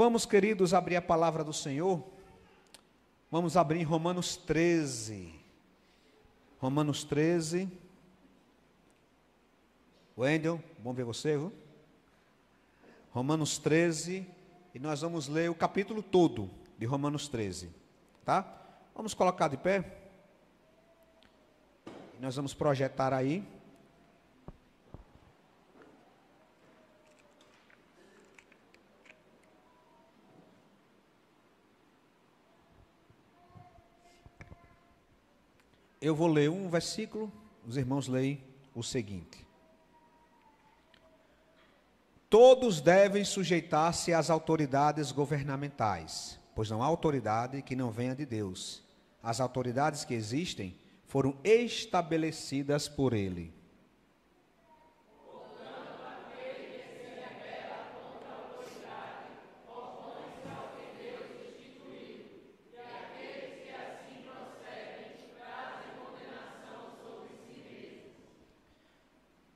Vamos, queridos, abrir a palavra do Senhor. Vamos abrir em Romanos 13. Romanos 13. Wendel, bom ver você, viu? Romanos 13. E nós vamos ler o capítulo todo de Romanos 13. Tá? Vamos colocar de pé. Nós vamos projetar aí. Eu vou ler um versículo, os irmãos leem o seguinte. Todos devem sujeitar-se às autoridades governamentais, pois não há autoridade que não venha de Deus. As autoridades que existem foram estabelecidas por Ele.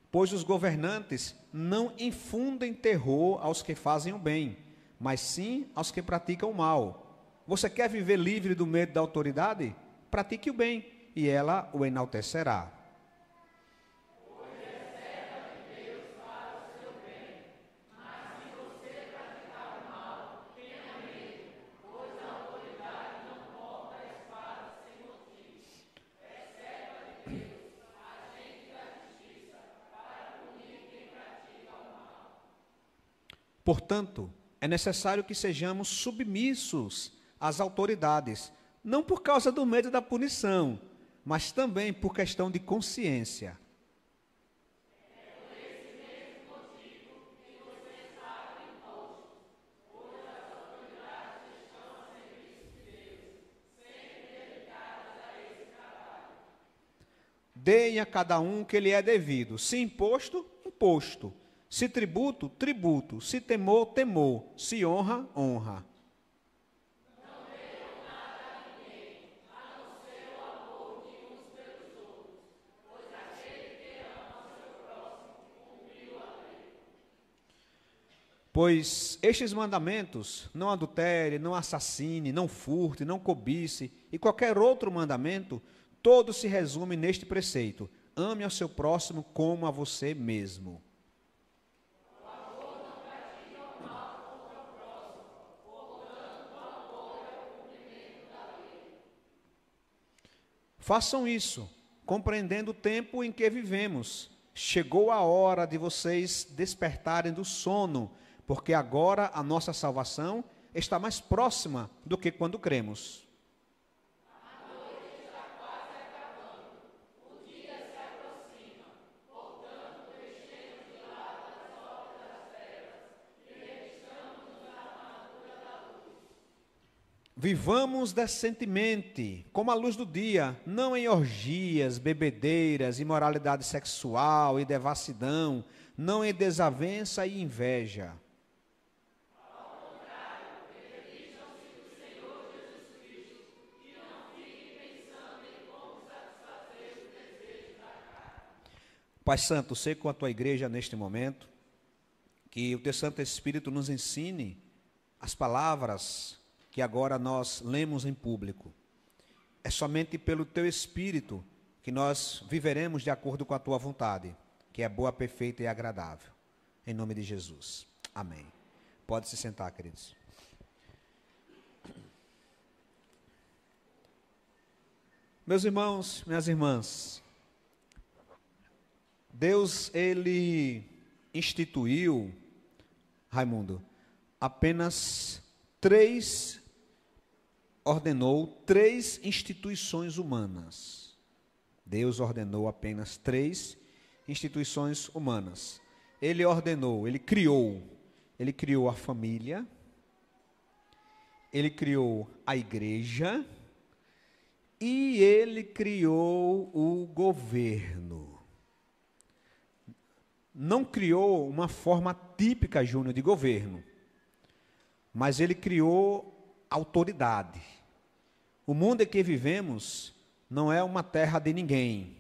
Pois os governantes não infundem terror aos que fazem o bem, mas sim aos que praticam o mal. Você quer viver livre do medo da autoridade? Pratique o bem, e ela o enaltecerá. Portanto, é necessário que sejamos submissos às autoridades, não por causa do medo da punição, mas também por questão de consciência. Deem a cada um o que lhe é devido, se imposto, imposto. Se tributo, tributo. Se temor, temor. Se honra, honra. Não tenham nada a ninguém, a não ser o amor de uns pelos outros, pois aquele que ama seu próximo cumpriu a lei. Pois estes mandamentos, não adultere, não assassine, não furte, não cobice, e qualquer outro mandamento, todo se resume neste preceito: ame ao seu próximo como a você mesmo. Façam isso, compreendendo o tempo em que vivemos. Chegou a hora de vocês despertarem do sono, porque agora a nossa salvação está mais próxima do que quando cremos. A noite está quase acabando, o dia se aproxima, portanto deixemos de lado as obras das trevas e revistamos-nos da armadura da luz. Vivamos decentemente, como a luz do dia, não em orgias, bebedeiras, imoralidade sexual e devassidão, não em desavença e inveja. Ao contrário, revistam-se do Senhor Jesus Cristo e não fiquem pensando em como satisfazer os desejos da carne. Pai Santo, sei com a tua igreja neste momento, que o teu Santo Espírito nos ensine as palavras que agora nós lemos em público. É somente pelo teu Espírito que nós viveremos de acordo com a tua vontade, que é boa, perfeita e agradável. Em nome de Jesus. Amém. Pode se sentar, queridos. Meus irmãos, minhas irmãs, Deus, Ele instituiu, Raimundo, ordenou três instituições humanas. Deus ordenou apenas três instituições humanas. Ele ordenou, ele criou a família, ele criou a igreja e ele criou o governo. Não criou uma forma típica, Júnior, de governo, mas ele criou autoridade. O mundo em que vivemos não é uma terra de ninguém,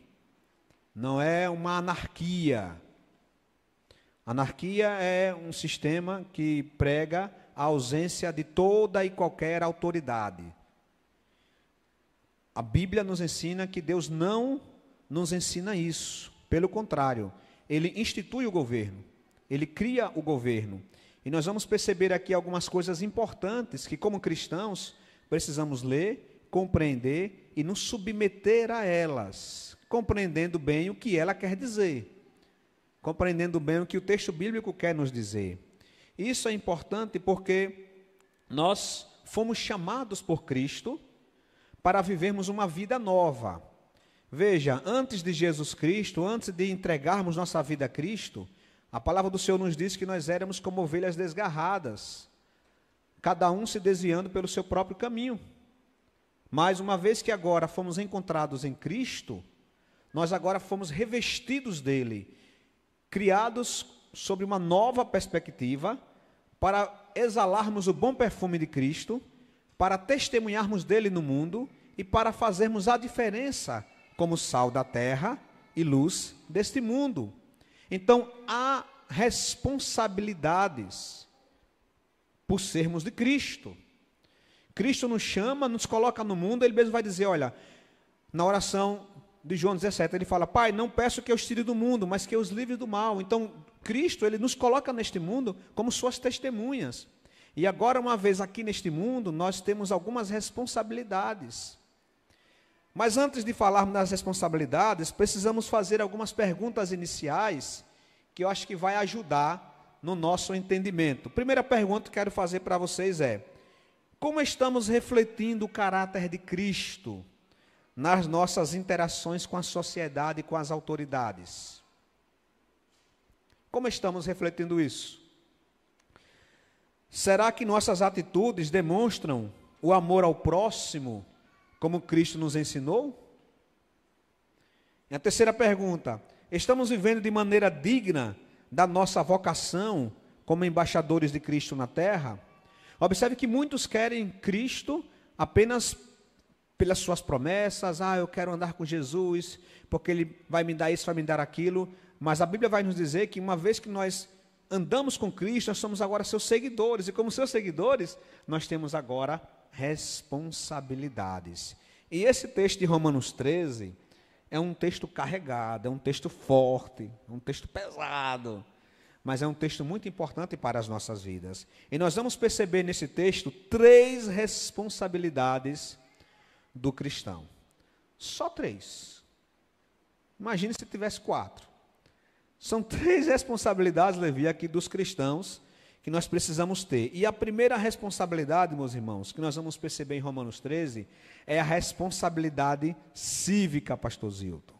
não é uma anarquia. Anarquia é um sistema que prega a ausência de toda e qualquer autoridade. A Bíblia nos ensina que Deus não nos ensina isso. Pelo contrário, Ele institui o governo, Ele cria o governo. E nós vamos perceber aqui algumas coisas importantes que, como cristãos, precisamos ler, compreender e nos submeter a elas, compreendendo bem o que ela quer dizer, compreendendo bem o que o texto bíblico quer nos dizer. Isso é importante porque nós fomos chamados por Cristo para vivermos uma vida nova. Veja, antes de Jesus Cristo, antes de entregarmos nossa vida a Cristo, a palavra do Senhor nos diz que nós éramos como ovelhas desgarradas, cada um se desviando pelo seu próprio caminho. Mas uma vez que agora fomos encontrados em Cristo, nós agora fomos revestidos dele, criados sobre uma nova perspectiva, para exalarmos o bom perfume de Cristo, para testemunharmos dele no mundo e para fazermos a diferença como sal da terra e luz deste mundo. Então, há responsabilidades por sermos de Cristo. Cristo nos chama, nos coloca no mundo, ele mesmo vai dizer, olha, na oração de João 17, ele fala, Pai, não peço que eu os tire do mundo, mas que eu os livre do mal. Então, Cristo, ele nos coloca neste mundo como suas testemunhas. E agora, uma vez aqui neste mundo, nós temos algumas responsabilidades. Mas antes de falarmos das responsabilidades, precisamos fazer algumas perguntas iniciais, que eu acho que vai ajudar no nosso entendimento. Primeira pergunta que quero fazer para vocês é, como estamos refletindo o caráter de Cristo nas nossas interações com a sociedade e com as autoridades? Como estamos refletindo isso? Será que nossas atitudes demonstram o amor ao próximo, como Cristo nos ensinou? E a terceira pergunta, estamos vivendo de maneira digna da nossa vocação como embaixadores de Cristo na terra? Observe que muitos querem Cristo apenas pelas suas promessas, eu quero andar com Jesus, porque Ele vai me dar isso, vai me dar aquilo, mas a Bíblia vai nos dizer que uma vez que nós andamos com Cristo, nós somos agora seus seguidores, e como seus seguidores, nós temos agora responsabilidades. E esse texto de Romanos 13 é um texto carregado, é um texto forte, é um texto pesado, mas é um texto muito importante para as nossas vidas. E nós vamos perceber nesse texto 3 responsabilidades do cristão. Só 3. Imagine se tivesse 4. São 3 responsabilidades, Levi, aqui dos cristãos, que nós precisamos ter. E a primeira responsabilidade, meus irmãos, que nós vamos perceber em Romanos 13, é a responsabilidade cívica, pastor Zilton.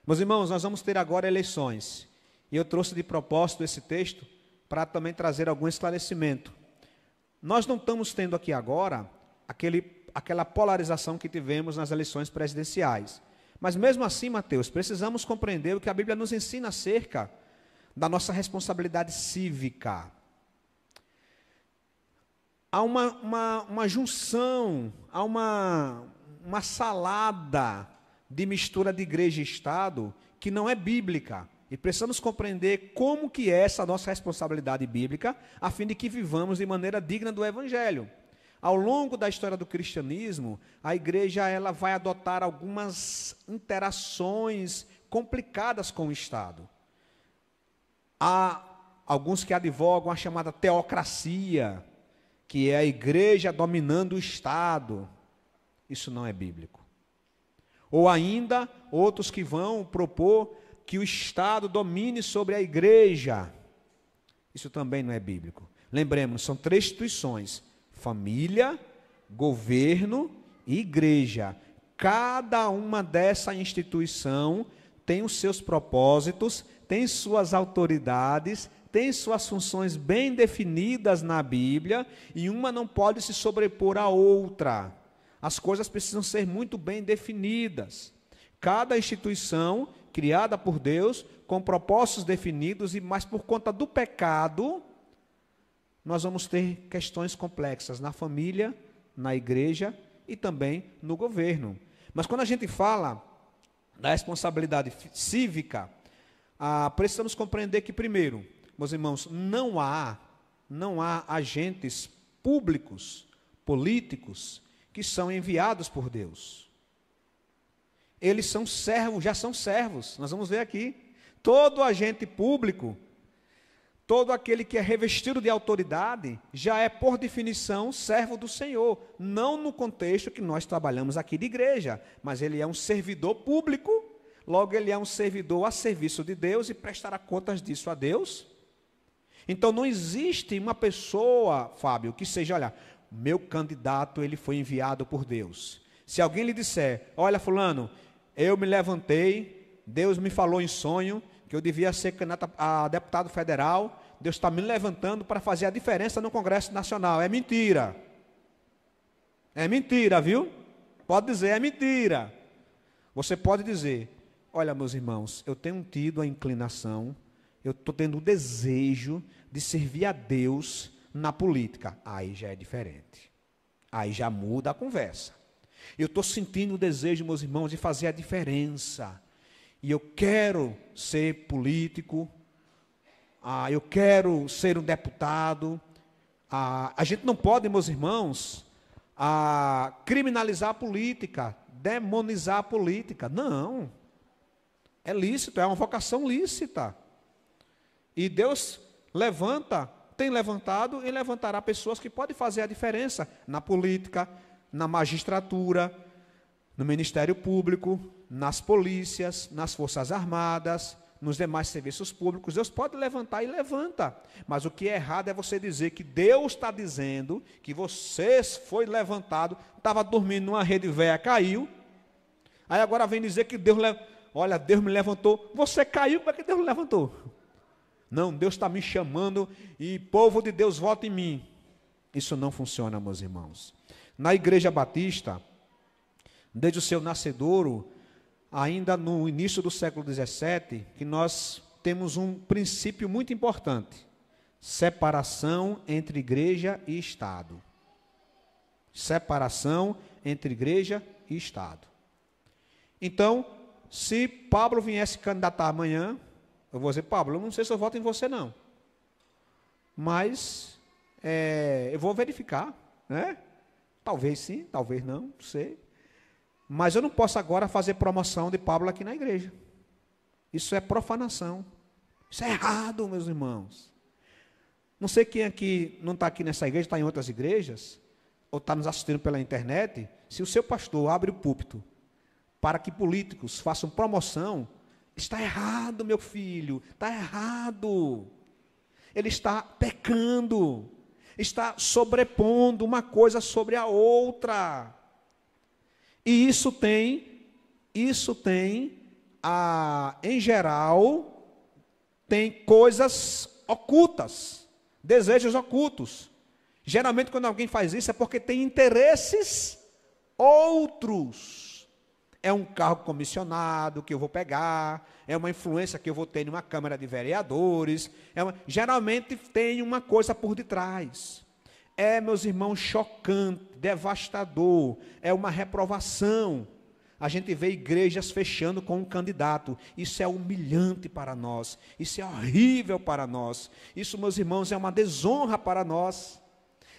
Meus irmãos, nós vamos ter agora eleições. E eu trouxe de propósito esse texto para também trazer algum esclarecimento. Nós não estamos tendo aqui agora aquela polarização que tivemos nas eleições presidenciais. Mas mesmo assim, Mateus, precisamos compreender o que a Bíblia nos ensina acerca da nossa responsabilidade cívica. Há uma junção, há uma salada de mistura de igreja e Estado que não é bíblica. E precisamos compreender como que é essa nossa responsabilidade bíblica, a fim de que vivamos de maneira digna do Evangelho. Ao longo da história do cristianismo, a igreja ela vai adotar algumas interações complicadas com o Estado. Há alguns que advogam a chamada teocracia, que é a igreja dominando o Estado. Isso não é bíblico. Ou ainda, outros que vão propor que o Estado domine sobre a igreja. Isso também não é bíblico. Lembremos, são 3 instituições: família, governo e igreja. Cada uma dessa instituição tem os seus propósitos, tem suas autoridades, tem suas funções bem definidas na Bíblia, e uma não pode se sobrepor à outra. As coisas precisam ser muito bem definidas. Cada instituição criada por Deus, com propósitos definidos, mas por conta do pecado, nós vamos ter questões complexas na família, na igreja e também no governo. Mas quando a gente fala da responsabilidade cívica, precisamos compreender que, primeiro, meus irmãos, não há não há agentes públicos, políticos, que são enviados por Deus. Eles são servos, já são servos. Nós vamos ver aqui. Todo agente público, todo aquele que é revestido de autoridade, já é, por definição, servo do Senhor. Não no contexto que nós trabalhamos aqui de igreja, mas ele é um servidor público, logo ele é um servidor a serviço de Deus e prestará contas disso a Deus. Então não existe uma pessoa, Fábio, que seja, olha, meu candidato, ele foi enviado por Deus. Se alguém lhe disser, olha fulano, eu me levantei, Deus me falou em sonho, que eu devia ser candidato a deputado federal, Deus está me levantando para fazer a diferença no Congresso Nacional. É mentira. É mentira, viu? Pode dizer, é mentira. Você pode dizer, olha meus irmãos, eu tenho tido a inclinação, eu estou tendo o desejo de servir a Deus na política. Aí já é diferente. Aí já muda a conversa. Eu estou sentindo o desejo, meus irmãos, de fazer a diferença. E eu quero ser político. Eu quero ser um deputado. A gente não pode, meus irmãos, criminalizar a política, demonizar a política. Não. É lícito, é uma vocação lícita. E Deus tem levantado e levantará pessoas que podem fazer a diferença na política, na magistratura, no Ministério Público, nas polícias, nas Forças Armadas, nos demais serviços públicos. Deus pode levantar e levanta. Mas o que é errado é você dizer que Deus está dizendo que você foi levantado, estava dormindo numa rede velha, caiu. Aí agora vem dizer que Deus me levantou. Você caiu, como é que Deus me levantou? Não, Deus está me chamando e povo de Deus, vota em mim. Isso não funciona, meus irmãos. Na Igreja Batista, desde o seu nascedouro, ainda no início do século XVII, que nós temos um princípio muito importante: separação entre igreja e Estado. Separação entre igreja e Estado. Então, se Pablo viesse candidatar amanhã, eu vou dizer, Pablo, eu não sei se eu voto em você não, mas eu vou verificar, né? Talvez sim, talvez não sei. Mas eu não posso agora fazer promoção de Pablo aqui na igreja. Isso é profanação. Isso é errado, meus irmãos. Não sei quem aqui não está aqui nessa igreja, está em outras igrejas, ou está nos assistindo pela internet. Se o seu pastor abre o púlpito para que políticos façam promoção, está errado, meu filho, está errado. Ele está pecando, está sobrepondo uma coisa sobre a outra. E isso tem, em geral, tem coisas ocultas, desejos ocultos. Geralmente, quando alguém faz isso, é porque tem interesses outros. É um cargo comissionado que eu vou pegar, é uma influência que eu vou ter numa Câmara de Vereadores, geralmente tem uma coisa por detrás. É, meus irmãos, chocante, devastador, é uma reprovação. A gente vê igrejas fechando com um candidato, isso é humilhante para nós, isso é horrível para nós, isso, meus irmãos, é uma desonra para nós.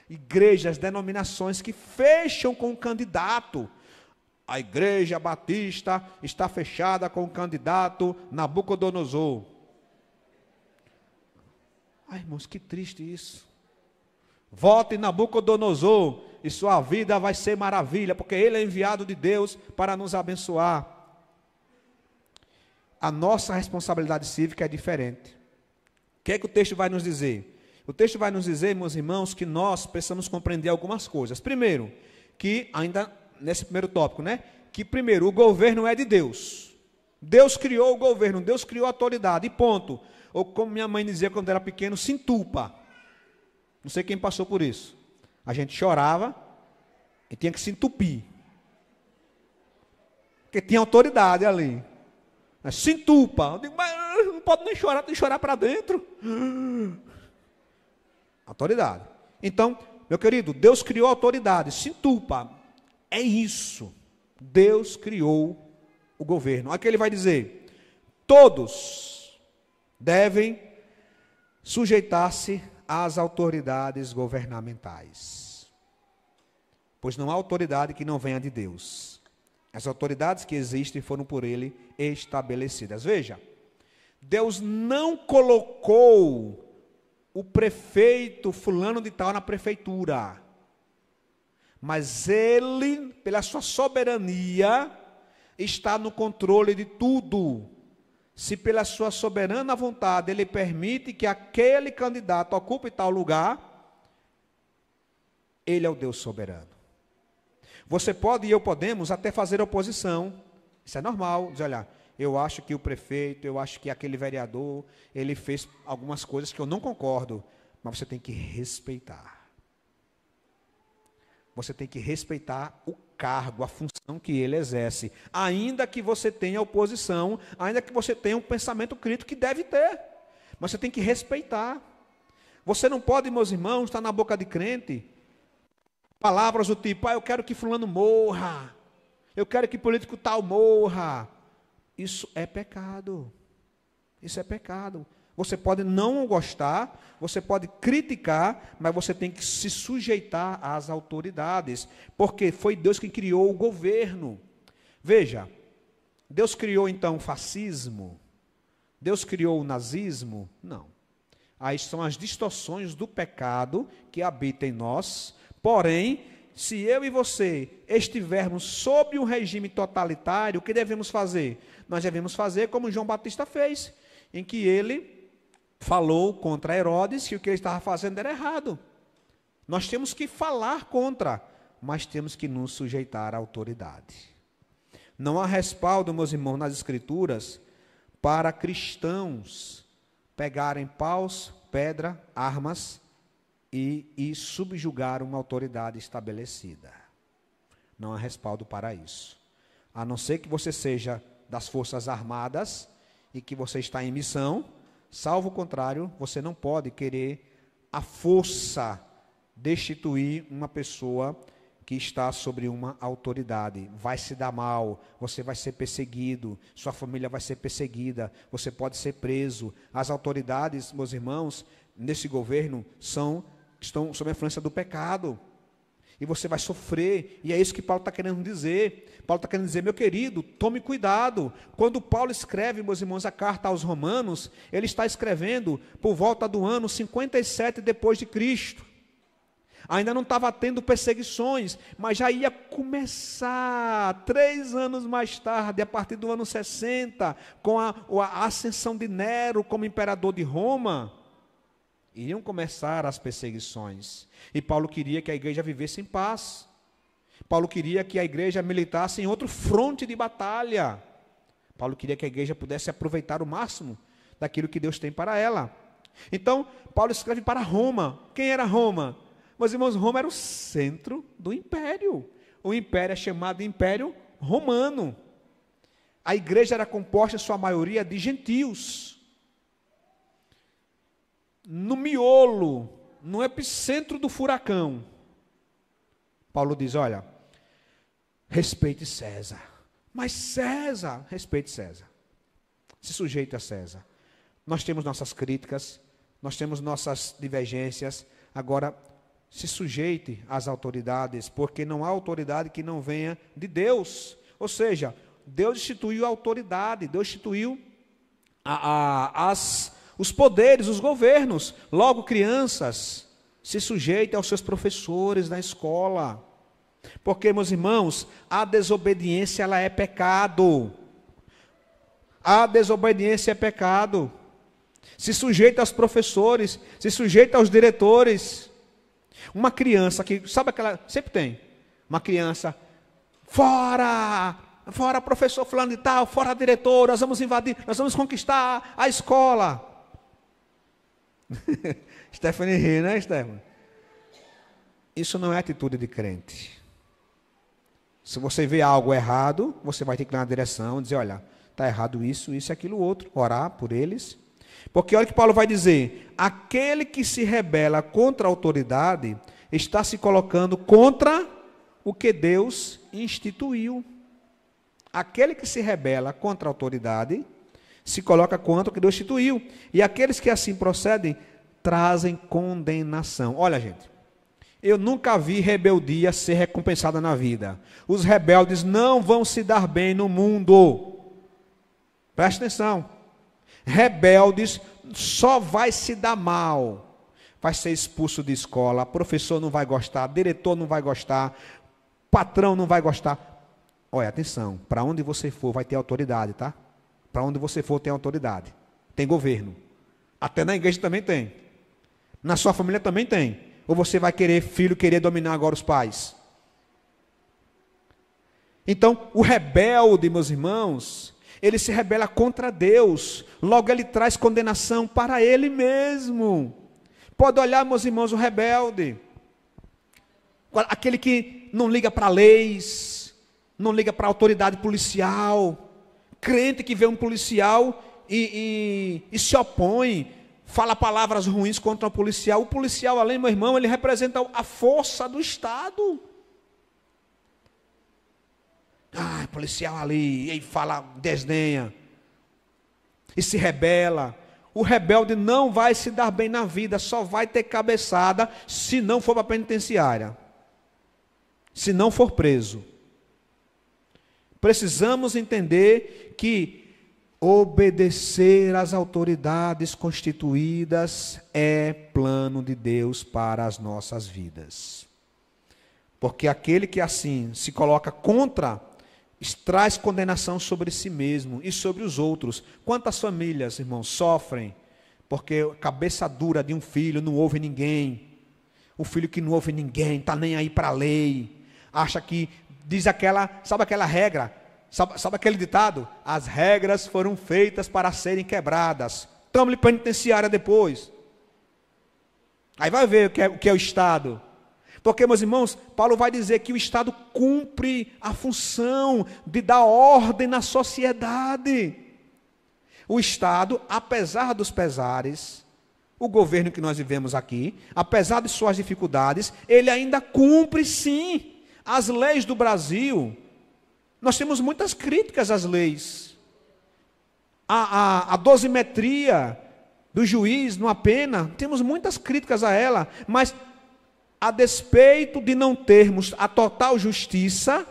Igrejas, denominações que fecham com um candidato. A Igreja Batista está fechada com o candidato Nabucodonosor. Ai, irmãos, que triste isso. Vote em Nabucodonosor e sua vida vai ser maravilha, porque ele é enviado de Deus para nos abençoar. A nossa responsabilidade cívica é diferente. O que é que o texto vai nos dizer? O texto vai nos dizer, meus irmãos, que nós precisamos compreender algumas coisas. Primeiro, que ainda nesse primeiro tópico, né? Que primeiro, o governo é de Deus. Deus criou o governo, Deus criou a autoridade, e ponto. Ou como minha mãe dizia quando era pequeno, se entupa. Não sei quem passou por isso. A gente chorava e tinha que se entupir. Porque tinha autoridade ali. Mas se entupa. Eu digo, mas não pode nem chorar, tem que chorar para dentro. Autoridade. Então, meu querido, Deus criou a autoridade, se entupa. É isso. Deus criou o governo. Aqui ele vai dizer: todos devem sujeitar-se às autoridades governamentais. Pois não há autoridade que não venha de Deus. As autoridades que existem foram por ele estabelecidas. Veja, Deus não colocou o prefeito fulano de tal na prefeitura, mas ele, pela sua soberania, está no controle de tudo. Se pela sua soberana vontade ele permite que aquele candidato ocupe tal lugar, ele é o Deus soberano. Você pode e eu podemos até fazer oposição, isso é normal, dizer, olha, eu acho que o prefeito, eu acho que aquele vereador, ele fez algumas coisas que eu não concordo, mas você tem que respeitar. Você tem que respeitar o cargo, a função que ele exerce, ainda que você tenha oposição, ainda que você tenha um pensamento crítico que deve ter, mas você tem que respeitar. Você não pode, meus irmãos, estar na boca de crente, palavras do tipo, eu quero que fulano morra, eu quero que político tal morra. Isso é pecado. Isso é pecado. Você pode não gostar, você pode criticar, mas você tem que se sujeitar às autoridades, porque foi Deus quem criou o governo. Veja, Deus criou então o fascismo? Deus criou o nazismo? Não. Aí são as distorções do pecado que habitam em nós, porém, se eu e você estivermos sob um regime totalitário, o que devemos fazer? Nós devemos fazer como João Batista fez, em que ele falou contra Herodes que o que ele estava fazendo era errado. Nós temos que falar contra, mas temos que nos sujeitar à autoridade. Não há respaldo, meus irmãos, nas Escrituras, para cristãos pegarem paus, pedra, armas e subjugar uma autoridade estabelecida. Não há respaldo para isso. A não ser que você seja das Forças Armadas e que você está em missão, salvo o contrário, você não pode querer a força destituir uma pessoa que está sobre uma autoridade. Vai se dar mal, você vai ser perseguido, sua família vai ser perseguida, você pode ser preso. As autoridades, meus irmãos, nesse governo estão sob a influência do pecado. E você vai sofrer, e é isso que Paulo está querendo dizer. Paulo está querendo dizer, meu querido, tome cuidado. Quando Paulo escreve, meus irmãos, a carta aos Romanos, ele está escrevendo por volta do ano 57 depois de Cristo. Ainda não estava tendo perseguições, mas já ia começar 3 anos mais tarde, a partir do ano 60, com a ascensão de Nero como imperador de Roma. Iriam começar as perseguições. E Paulo queria que a igreja vivesse em paz. Paulo queria que a igreja militasse em outro fronte de batalha. Paulo queria que a igreja pudesse aproveitar o máximo daquilo que Deus tem para ela. Então, Paulo escreve para Roma. Quem era Roma? Meus irmãos, Roma era o centro do império. O império é chamado de Império Romano. A igreja era composta, em sua maioria, de gentios. No miolo, no epicentro do furacão, Paulo diz, olha, respeite César. Mas César, respeite César. Se sujeite a César. Nós temos nossas críticas, nós temos nossas divergências, agora se sujeite às autoridades, porque não há autoridade que não venha de Deus. Ou seja, Deus instituiu a autoridade, Deus instituiu os poderes, os governos. Logo, crianças, se sujeitem aos seus professores na escola. Porque, meus irmãos, a desobediência, ela é pecado. A desobediência é pecado. Se sujeita aos professores, se sujeita aos diretores. Uma criança que, sabe aquela, sempre tem, uma criança, fora, professor fulano de tal, fora diretor, nós vamos invadir, nós vamos conquistar a escola. Stephanie ri, né, Stephanie? Isso não é atitude de crente. Se você vê algo errado, você vai ter que ir na direção e dizer, olha, está errado isso, isso e aquilo outro, orar por eles. Porque olha o que Paulo vai dizer, aquele que se rebela contra a autoridade, está se colocando contra o que Deus instituiu. Aquele que se rebela contra a autoridade, se coloca contra o que Deus instituiu. E aqueles que assim procedem, trazem condenação. Olha, gente, eu nunca vi rebeldia ser recompensada na vida. Os rebeldes não vão se dar bem no mundo. Presta atenção. Rebeldes só vai se dar mal. Vai ser expulso de escola, professor não vai gostar, diretor não vai gostar, patrão não vai gostar. Olha, atenção, para onde você for vai ter autoridade, tá? Para onde você for tem autoridade. Tem governo. Até na igreja também tem. Na sua família também tem. Ou você vai querer, filho, querer dominar agora os pais? Então, o rebelde, meus irmãos, ele se rebela contra Deus. Logo ele traz condenação para ele mesmo. Pode olhar, meus irmãos, o rebelde. Aquele que não liga para leis, não liga para a autoridade policial. Crente que vê um policial e se opõe, fala palavras ruins contra o policial. O policial, além, meu irmão, ele representa a força do Estado. Ah, policial ali, e fala, desdenha, e se rebela. O rebelde não vai se dar bem na vida, só vai ter cabeçada se não for para a penitenciária, se não for preso. Precisamos entender que obedecer às autoridades constituídas é plano de Deus para as nossas vidas. Porque aquele que assim se coloca contra, traz condenação sobre si mesmo e sobre os outros. Quantas famílias, irmãos, sofrem porque a cabeça dura de um filho não ouve ninguém. O filho que não ouve ninguém, está nem aí para a lei, acha que, diz aquela, sabe aquela regra, sabe aquele ditado? As regras foram feitas para serem quebradas. Tome-lhe penitenciária depois. Aí vai ver o que é o Estado. Porque, meus irmãos, Paulo vai dizer que o Estado cumpre a função de dar ordem na sociedade. O Estado, apesar dos pesares, o governo que nós vivemos aqui, apesar de suas dificuldades, ele ainda cumpre sim as leis do Brasil. Nós temos muitas críticas às leis. A dosimetria do juiz numa pena, temos muitas críticas a ela, mas a despeito de não termos a total justiça,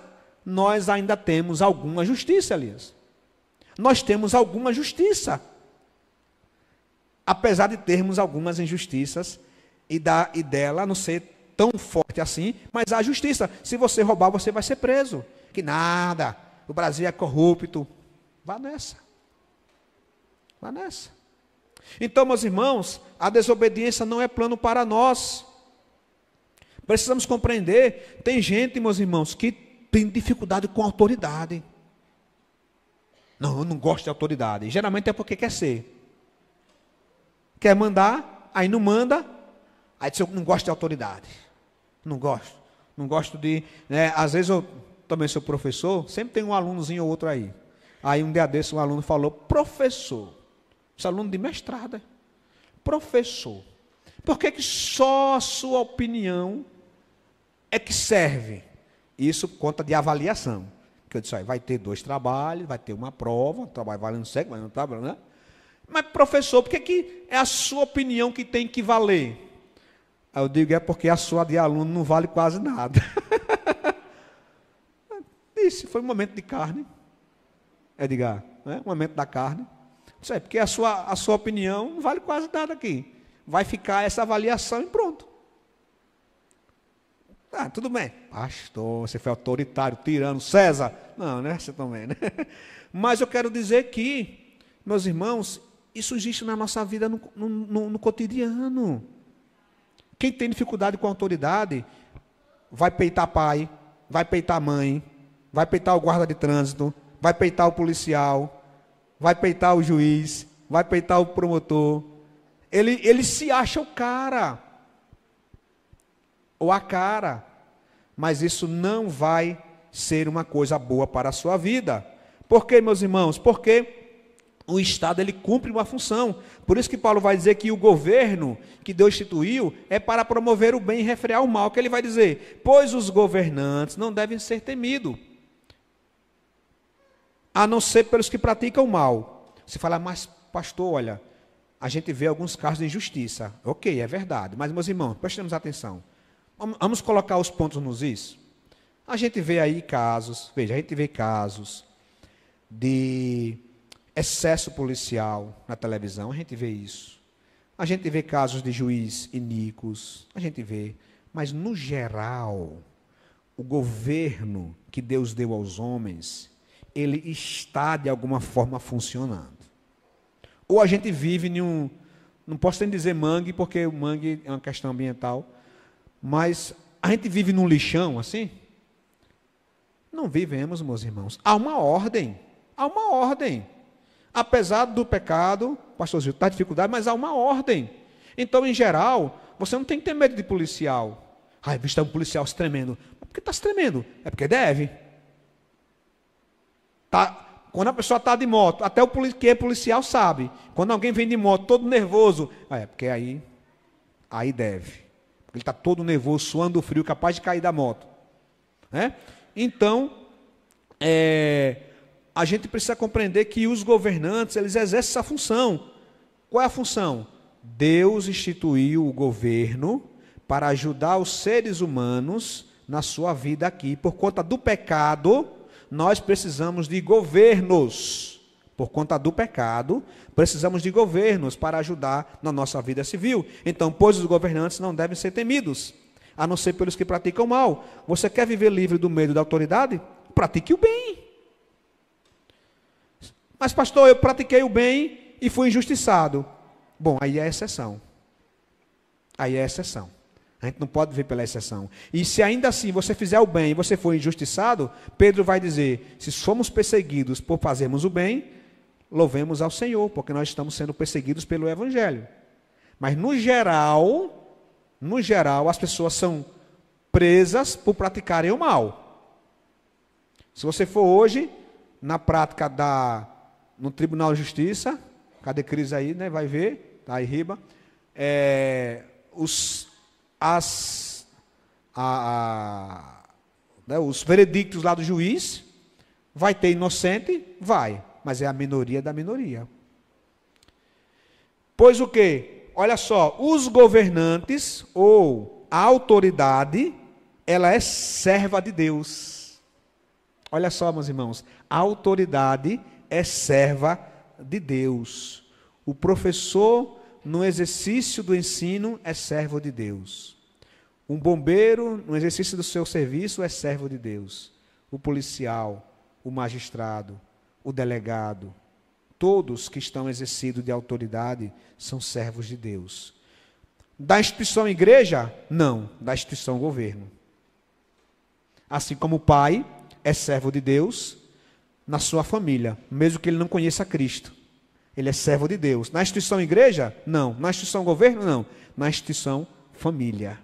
nós ainda temos alguma justiça, Elias. Nós temos alguma justiça. Apesar de termos algumas injustiças e dela não ser tão forte assim, mas há justiça. Se você roubar, você vai ser preso. Que nada, o Brasil é corrupto. Vá nessa. Vá nessa. Então, meus irmãos, a desobediência não é plano para nós. Precisamos compreender, tem gente, meus irmãos, que tem dificuldade com a autoridade. Não, eu não gosto de autoridade. Geralmente é porque quer ser. Quer mandar, aí não manda, aí diz, eu não gosto de autoridade. Não gosto. Não gosto de... às vezes eu também sou professor, sempre tem um alunozinho ou outro aí. Aí um dia desse um aluno falou, professor. Esse aluno de mestrado. Professor. Por que só a sua opinião é que serve? Isso conta de avaliação. Que eu disse, vai ter 2 trabalhos, vai ter uma prova, um trabalho valendo certo, valendo trabalho, né? Mas, professor, por que é a sua opinião que tem que valer? Aí eu digo, é porque a sua de aluno não vale quase nada. Isso foi um momento de carne. Edgar, né? Um momento da carne. Isso é porque a sua opinião não vale quase nada aqui. Vai ficar essa avaliação e pronto. Ah, tudo bem. Pastor, você foi autoritário, tirano, César. Não, né? Você também, né? Mas eu quero dizer que, meus irmãos, isso existe na nossa vida no cotidiano. Quem tem dificuldade com a autoridade, vai peitar pai, vai peitar mãe, vai peitar o guarda de trânsito, vai peitar o policial, vai peitar o juiz, vai peitar o promotor. Ele se acha o cara, ou a cara, mas isso não vai ser uma coisa boa para a sua vida. Por quê, meus irmãos? Porque o Estado, ele cumpre uma função. Por isso que Paulo vai dizer que o governo que Deus instituiu é para promover o bem e refrear o mal. Que ele vai dizer, pois os governantes não devem ser temidos, a não ser pelos que praticam o mal. Você fala, mas pastor, olha, a gente vê alguns casos de injustiça. Ok, é verdade. Mas, meus irmãos, prestemos atenção. Vamos colocar os pontos nos is. A gente vê aí casos, veja, a gente vê casos de excesso policial na televisão, a gente vê isso. A gente vê casos de juiz iníquos, a gente vê. Mas, no geral, o governo que Deus deu aos homens, ele está, de alguma forma, funcionando. Ou a gente vive em um, não posso nem dizer mangue, porque o mangue é uma questão ambiental, mas a gente vive num lixão, assim? Não vivemos, meus irmãos. Há uma ordem. Há uma ordem. Apesar do pecado, pastor Zilton, está dificuldade, mas há uma ordem. Então, em geral, você não tem que ter medo de policial. Ai, visto um policial se tremendo. Por que está se tremendo? É porque deve. Quando a pessoa está de moto, até o que é policial sabe. Quando alguém vem de moto todo nervoso, é porque aí deve. Ele está todo nervoso, suando frio, capaz de cair da moto. Né? Então, a gente precisa compreender que os governantes, eles exercem essa função. Qual é a função? Deus instituiu o governo para ajudar os seres humanos na sua vida aqui. Por conta do pecado, nós precisamos de governos. Por conta do pecado, precisamos de governos para ajudar na nossa vida civil. Então, pois os governantes não devem ser temidos, a não ser pelos que praticam mal. Você quer viver livre do medo da autoridade? Pratique o bem. Mas, pastor, eu pratiquei o bem e fui injustiçado. Bom, aí é exceção. Aí é exceção. A gente não pode viver pela exceção. E se ainda assim você fizer o bem e você for injustiçado, Pedro vai dizer, se somos perseguidos por fazermos o bem, louvemos ao Senhor, porque nós estamos sendo perseguidos pelo Evangelho. Mas no geral, as pessoas são presas por praticarem o mal. Se você for hoje, na prática no Tribunal de Justiça, cadê Cris aí, né? Vai ver, está aí riba, os veredictos lá do juiz, vai ter inocente? Vai, mas é a minoria da minoria. Pois o quê? Olha só, os governantes ou a autoridade, ela é serva de Deus. Olha só, meus irmãos, a autoridade é serva de Deus. O professor, no exercício do ensino, é servo de Deus. Um bombeiro, no exercício do seu serviço, é servo de Deus. O policial, o magistrado, o delegado, todos que estão exercidos de autoridade são servos de Deus. Da instituição igreja? Não, da instituição governo. Assim como o pai é servo de Deus na sua família, mesmo que ele não conheça Cristo. Ele é servo de Deus. Na instituição igreja? Não. Na instituição governo? Não. Na instituição família.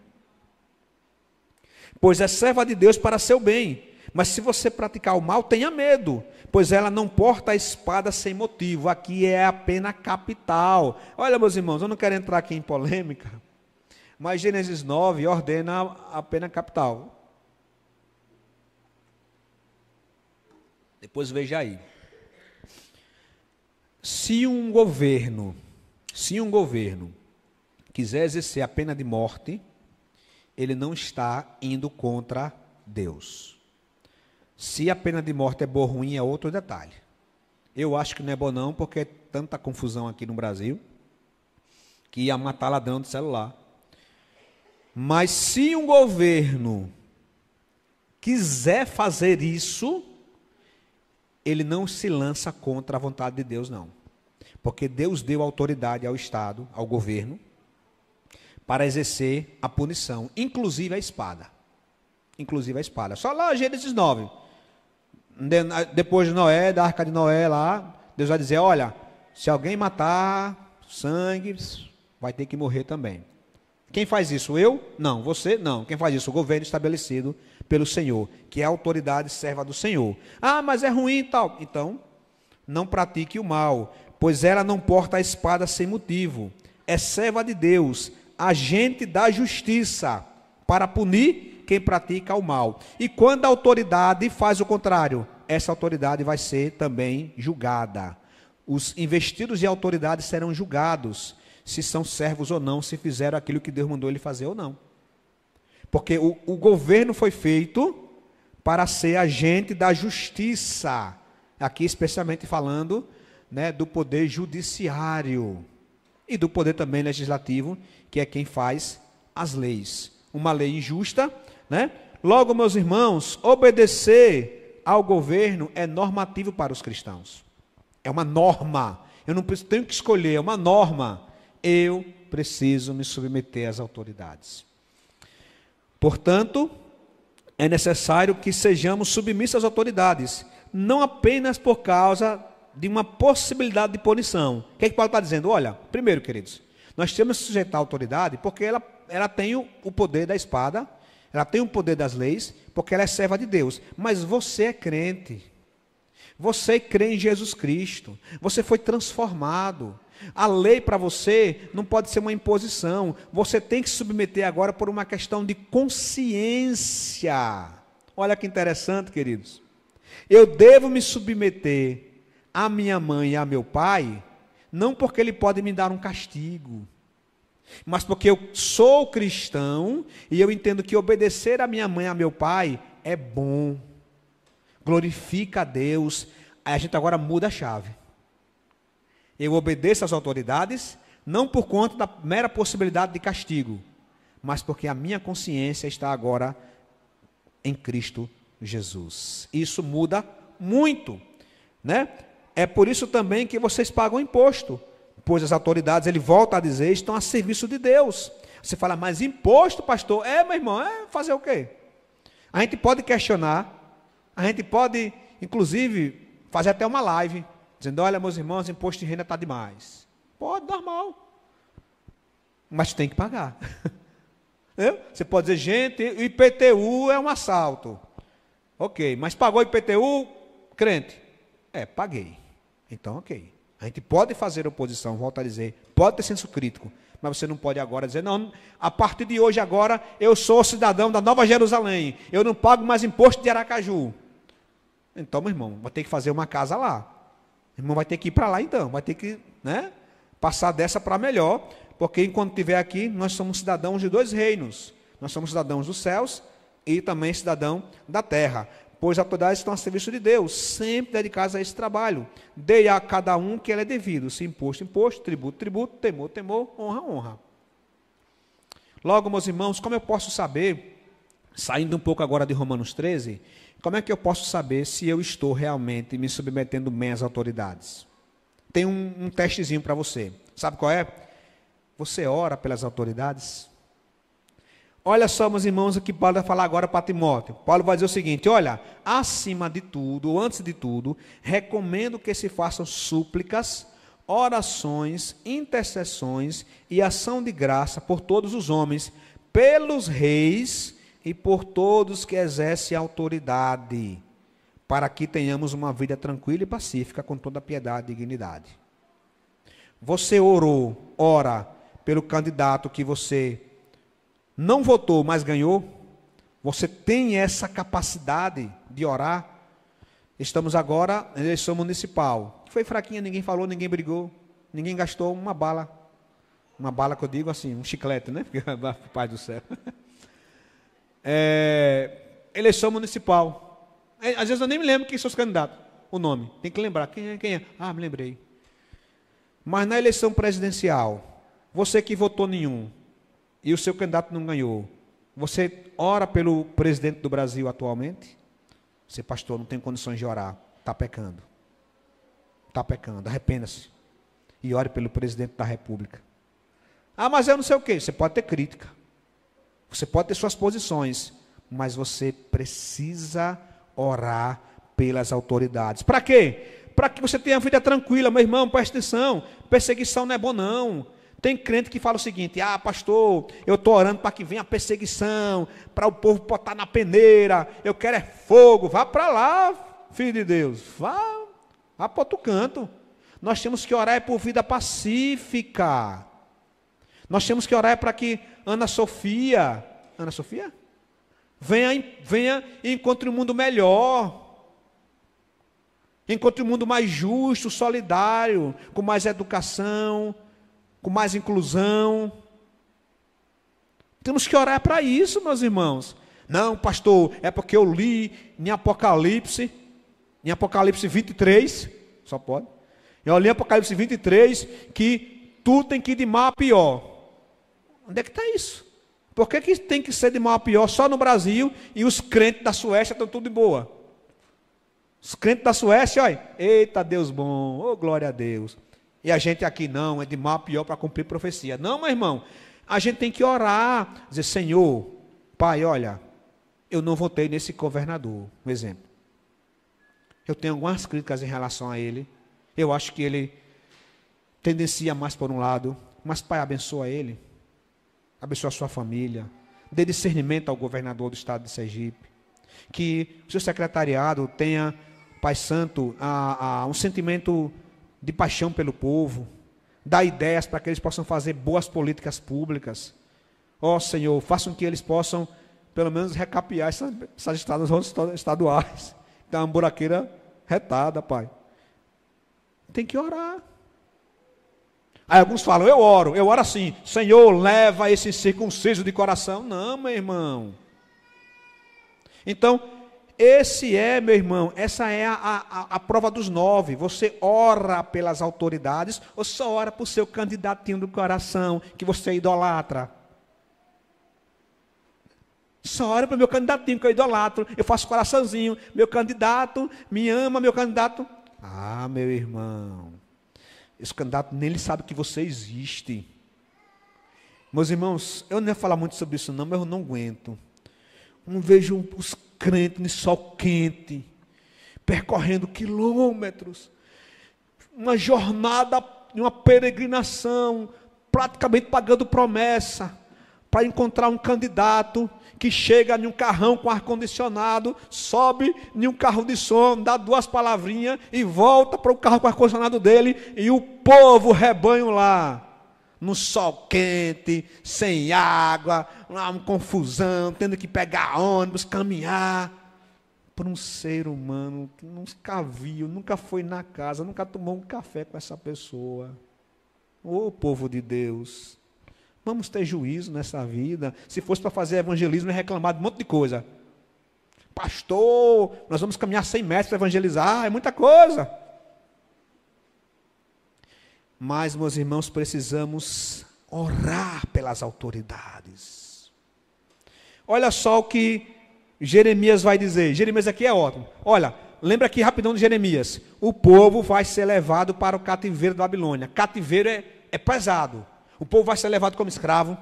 Pois é serva de Deus para seu bem. Mas se você praticar o mal, tenha medo, pois ela não porta a espada sem motivo. Aqui é a pena capital. Olha, meus irmãos, eu não quero entrar aqui em polêmica, mas Gênesis 9 ordena a pena capital. Depois veja aí. Se um governo quiser exercer a pena de morte, ele não está indo contra Deus. Se a pena de morte é boa ou ruim, é outro detalhe. Eu acho que não é bom não, porque é tanta confusão aqui no Brasil, que ia matar ladrão de celular. Mas se um governo quiser fazer isso, ele não se lança contra a vontade de Deus, não. Porque Deus deu autoridade ao Estado, ao governo, para exercer a punição, inclusive a espada. Inclusive a espada. Só lá, Gênesis 9. Depois de Noé, da Arca de Noé lá, Deus vai dizer, olha, se alguém matar sangue, vai ter que morrer também. Quem faz isso? Eu? Não. Você? Não. Quem faz isso? O governo estabelecido pelo Senhor, que é a autoridade serva do Senhor. Ah, mas é ruim e tal. Então, não pratique o mal, pois ela não porta a espada sem motivo. É serva de Deus, agente da justiça, para punir quem pratica o mal. E quando a autoridade faz o contrário, essa autoridade vai ser também julgada. os investidos de autoridade serão julgados, se são servos ou não, se fizeram aquilo que Deus mandou ele fazer ou não. Porque o governo foi feito para ser agente da justiça, aqui especialmente falando, né, do poder judiciário e do poder também legislativo, que é quem faz as leis. Uma lei injusta, né? Logo, meus irmãos, obedecer ao governo é normativo para os cristãos. É uma norma. Eu não tenho que escolher, é uma norma. Eu preciso me submeter às autoridades. Portanto, é necessário que sejamos submissos às autoridades, não apenas por causa de uma possibilidade de punição. O que é que Paulo está dizendo? Olha, primeiro, queridos, nós temos que sujeitar a autoridade porque ela tem o poder da espada, ela tem o poder das leis, porque ela é serva de Deus. Mas você é crente, você crê em Jesus Cristo, você foi transformado. A lei para você não pode ser uma imposição, você tem que se submeter agora por uma questão de consciência. Olha que interessante, queridos. Eu devo me submeter à minha mãe e a meu pai, não porque ele pode me dar um castigo, mas porque eu sou cristão e eu entendo que obedecer a minha mãe e a meu pai é bom, glorifica a Deus. Aí a gente agora muda a chave. Eu obedeço às autoridades, não por conta da mera possibilidade de castigo, mas porque a minha consciência está agora em Cristo Jesus. Isso muda muito, né? É por isso também que vocês pagam imposto, pois as autoridades, ele volta a dizer, estão a serviço de Deus. Você fala, mas imposto, pastor? Meu irmão, fazer o quê? A gente pode questionar, a gente pode, inclusive, fazer até uma live, dizendo, olha, meus irmãos, imposto de renda está demais. Pode, normal. Mas tem que pagar. Você pode dizer, gente, o IPTU é um assalto. Ok, mas pagou o IPTU, crente? Paguei. Então, ok. A gente pode fazer oposição, volto a dizer, pode ter senso crítico, mas você não pode agora dizer, não, a partir de hoje agora, eu sou cidadão da Nova Jerusalém, eu não pago mais imposto de Aracaju. Então, meu irmão, vai ter que fazer uma casa lá. O irmão vai ter que ir para lá então, vai ter que, né, passar dessa para melhor, porque enquanto estiver aqui, nós somos cidadãos de dois reinos. Nós somos cidadãos dos céus e também cidadão da terra, pois as autoridades estão a serviço de Deus, sempre dedicadas a esse trabalho. Dê a cada um que ele é devido, se imposto, imposto, tributo, tributo, temor, temor, honra, honra. Logo, meus irmãos, como eu posso saber, saindo um pouco agora de Romanos 13, como é que eu posso saber se eu estou realmente me submetendo bem às autoridades? Tem um testezinho para você. Sabe qual é? Você ora pelas autoridades? Olha só, meus irmãos, o que Paulo vai falar agora para Timóteo. Paulo vai dizer o seguinte, olha, acima de tudo, ou antes de tudo, recomendo que se façam súplicas, orações, intercessões e ação de graça por todos os homens, pelos reis e por todos que exercem autoridade, para que tenhamos uma vida tranquila e pacífica, com toda piedade e dignidade. Você ora pelo candidato que você não votou, mas ganhou? Você tem essa capacidade de orar? Estamos agora na eleição municipal. Foi fraquinha, ninguém falou, ninguém brigou, ninguém gastou uma bala. Uma bala que eu digo assim, um chiclete, né? Pai do céu. Eleição municipal. Às vezes eu nem me lembro quem são os candidatos, o nome. Tem que lembrar. Quem é? Ah, me lembrei. Mas na eleição presidencial, você que votou nenhum, e o seu candidato não ganhou, você ora pelo presidente do Brasil atualmente? Você, pastor, não tem condições de orar. Está pecando. Está pecando. Arrependa-se. E ore pelo presidente da República. Ah, mas eu não sei o quê. Você pode ter crítica. Você pode ter suas posições. Mas você precisa orar pelas autoridades. Para quê? Para que você tenha a vida tranquila. Meu irmão, presta atenção. Perseguição não é bom, não. Tem crente que fala o seguinte, pastor, eu estou orando para que venha a perseguição, para o povo botar na peneira, eu quero fogo, vá para lá, filho de Deus, vá para outro canto. Nós temos que orar por vida pacífica, nós temos que orar para que Ana Sofia, venha e encontre um mundo melhor. Encontre um mundo mais justo, solidário, com mais educação, com mais inclusão. Temos que orar para isso, meus irmãos. Não, pastor, é porque eu li em Apocalipse 23, só pode. Eu li em Apocalipse 23 que tudo tem que ir de mal a pior. Onde é que está isso? Por que tem que ser de mal a pior só no Brasil e os crentes da Suécia estão tudo de boa? Os crentes da Suécia, olha, eita Deus bom, oh glória a Deus. E a gente aqui não, é de mal a pior para cumprir profecia. Não, meu irmão, a gente tem que orar, dizer, Senhor, Pai, olha, eu não votei nesse governador, um exemplo. Eu tenho algumas críticas em relação a ele. Eu acho que ele tendencia mais por um lado, mas Pai, abençoa ele. Abençoa a sua família. Dê discernimento ao governador do estado de Sergipe. Que o seu secretariado tenha, Pai Santo, um sentimento de paixão pelo povo. Dá ideias para que eles possam fazer boas políticas públicas. Ó Senhor, façam que eles possam, pelo menos, recapear essas estradas estaduais. Está uma buraqueira retada, Pai. Tem que orar. Aí alguns falam, eu oro assim, Senhor, leva esse incircunciso de coração. Não, meu irmão. Então, meu irmão, essa é a prova dos 9. Você ora pelas autoridades ou só ora por seu candidatinho do coração, que você idolatra? Só ora para o meu candidatinho que eu idolatro, eu faço coraçãozinho, meu candidato me ama, meu candidato... Ah, meu irmão... Esse candidato nem ele sabe que você existe. Meus irmãos, eu não ia falar muito sobre isso não, mas eu não aguento. Não vejo os crentes no sol quente, percorrendo quilômetros, uma jornada, uma peregrinação, praticamente pagando promessa, para encontrar um candidato que chega em um carrão com ar-condicionado, sobe em um carro de som, dá 2 palavrinhas e volta para o carro com ar-condicionado dele, e o povo, rebanho lá, no sol quente, sem água, uma confusão, tendo que pegar ônibus, caminhar, por um ser humano que nunca viu, nunca foi na casa, nunca tomou um café com essa pessoa. Ô povo de Deus! Vamos ter juízo nessa vida. Se fosse para fazer evangelismo, é reclamar de um monte de coisa. Pastor, nós vamos caminhar 100 metros para evangelizar, é muita coisa. Mas, meus irmãos, precisamos orar pelas autoridades. Olha só o que Jeremias vai dizer. Jeremias aqui é ótimo. Olha, lembra aqui rapidão de Jeremias. O povo vai ser levado para o cativeiro da Babilônia. Cativeiro é pesado. O povo vai ser levado como escravo.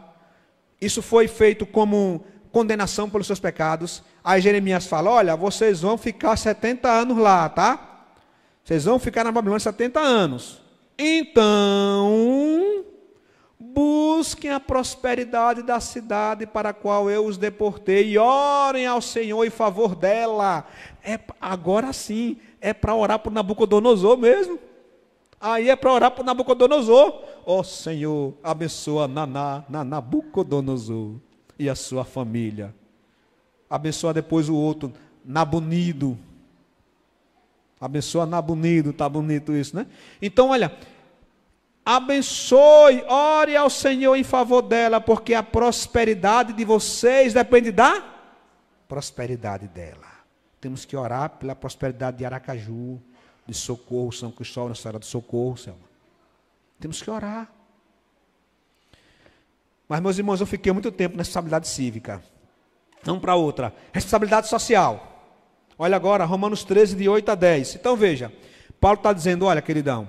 Isso foi feito como condenação pelos seus pecados. Aí Jeremias fala, olha, vocês vão ficar 70 anos lá, tá? Vocês vão ficar na Babilônia 70 anos. Então, busquem a prosperidade da cidade para a qual eu os deportei e orem ao Senhor em favor dela. Agora sim, é para orar por Nabucodonosor mesmo. Aí é para orar por Nabucodonosor. Ó Senhor, abençoa Nabucodonosor e a sua família. Abençoa depois o outro, Nabunido. Abençoa Nabunido, tá bonito isso, né? Então, olha, abençoe, ore ao Senhor em favor dela, porque a prosperidade de vocês depende da prosperidade dela. Temos que orar pela prosperidade de Aracaju, de Socorro, São Cristóvão, Nossa Senhora do Socorro, Selma. Temos que orar. Mas, meus irmãos, eu fiquei muito tempo na responsabilidade cívica. Vamos para outra. Responsabilidade social. Olha agora, Romanos 13, de 8 a 10. Então, veja, Paulo está dizendo, olha, queridão,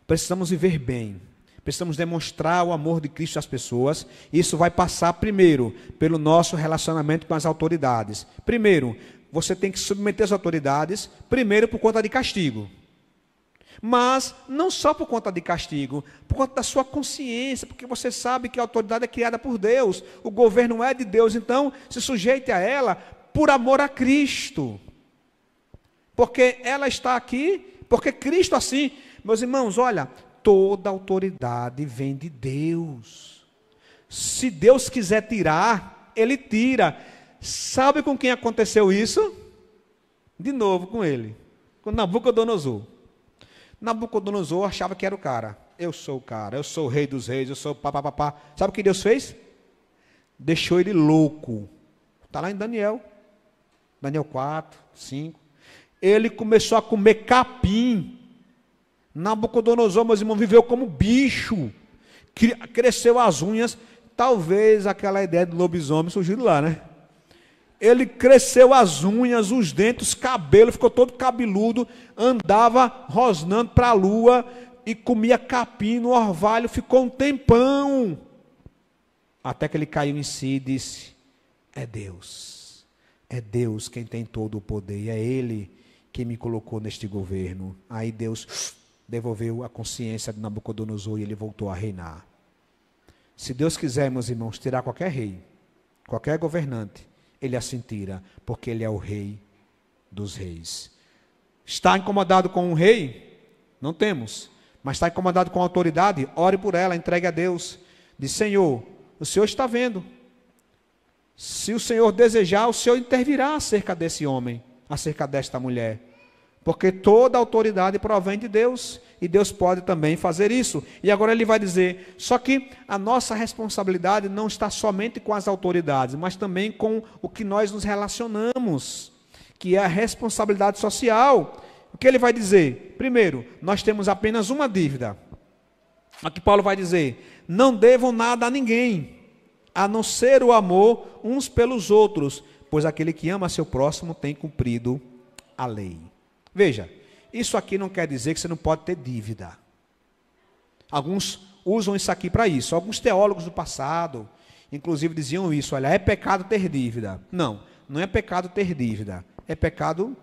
precisamos viver bem. Precisamos demonstrar o amor de Cristo às pessoas. Isso vai passar, primeiro, pelo nosso relacionamento com as autoridades. Primeiro, você tem que submeter as autoridades, primeiro por conta de castigo. Mas não só por conta de castigo, por conta da sua consciência, porque você sabe que a autoridade é criada por Deus, o governo é de Deus, então se sujeite a ela por amor a Cristo. Porque ela está aqui, porque Cristo assim, meus irmãos, olha, toda autoridade vem de Deus. Se Deus quiser tirar, Ele tira. Sabe com quem aconteceu isso? De novo com ele. com Nabucodonosor. Nabucodonosor achava que era o cara. Eu sou o cara, eu sou o rei dos reis, eu sou o papapá. Sabe o que Deus fez? Deixou ele louco. Está lá em Daniel 4, 5. Ele começou a comer capim. Nabucodonosor, meus irmãos, viveu como bicho. Cresceu as unhas. Talvez aquela ideia do lobisomem surgiu lá, né? Ele cresceu as unhas, os dentes, os cabelos, ficou todo cabeludo, andava rosnando para a lua e comia capim no orvalho, ficou um tempão. Até que ele caiu em si e disse: é Deus quem tem todo o poder, e é Ele que me colocou neste governo. Aí Deus devolveu a consciência de Nabucodonosor e ele voltou a reinar. Se Deus quiser, meus irmãos, tirar qualquer rei, qualquer governante, Ele assim tira, porque Ele é o rei dos reis. Está incomodado com um rei? Não temos. Mas está incomodado com a autoridade? Ore por ela, entregue a Deus. Diz: Senhor, o Senhor está vendo. Se o Senhor desejar, o Senhor intervirá acerca desse homem, acerca desta mulher. Porque toda autoridade provém de Deus, e Deus pode também fazer isso. E agora ele vai dizer, só que a nossa responsabilidade não está somente com as autoridades, mas também com o que nós nos relacionamos, que é a responsabilidade social. O que ele vai dizer? Primeiro, nós temos apenas uma dívida. Aqui Paulo vai dizer, não devam nada a ninguém, a não ser o amor uns pelos outros, pois aquele que ama seu próximo tem cumprido a lei. Veja, isso aqui não quer dizer que você não pode ter dívida. Alguns usam isso aqui para isso. Alguns teólogos do passado, inclusive, diziam isso. Olha, é pecado ter dívida. Não, não é pecado ter dívida. É pecado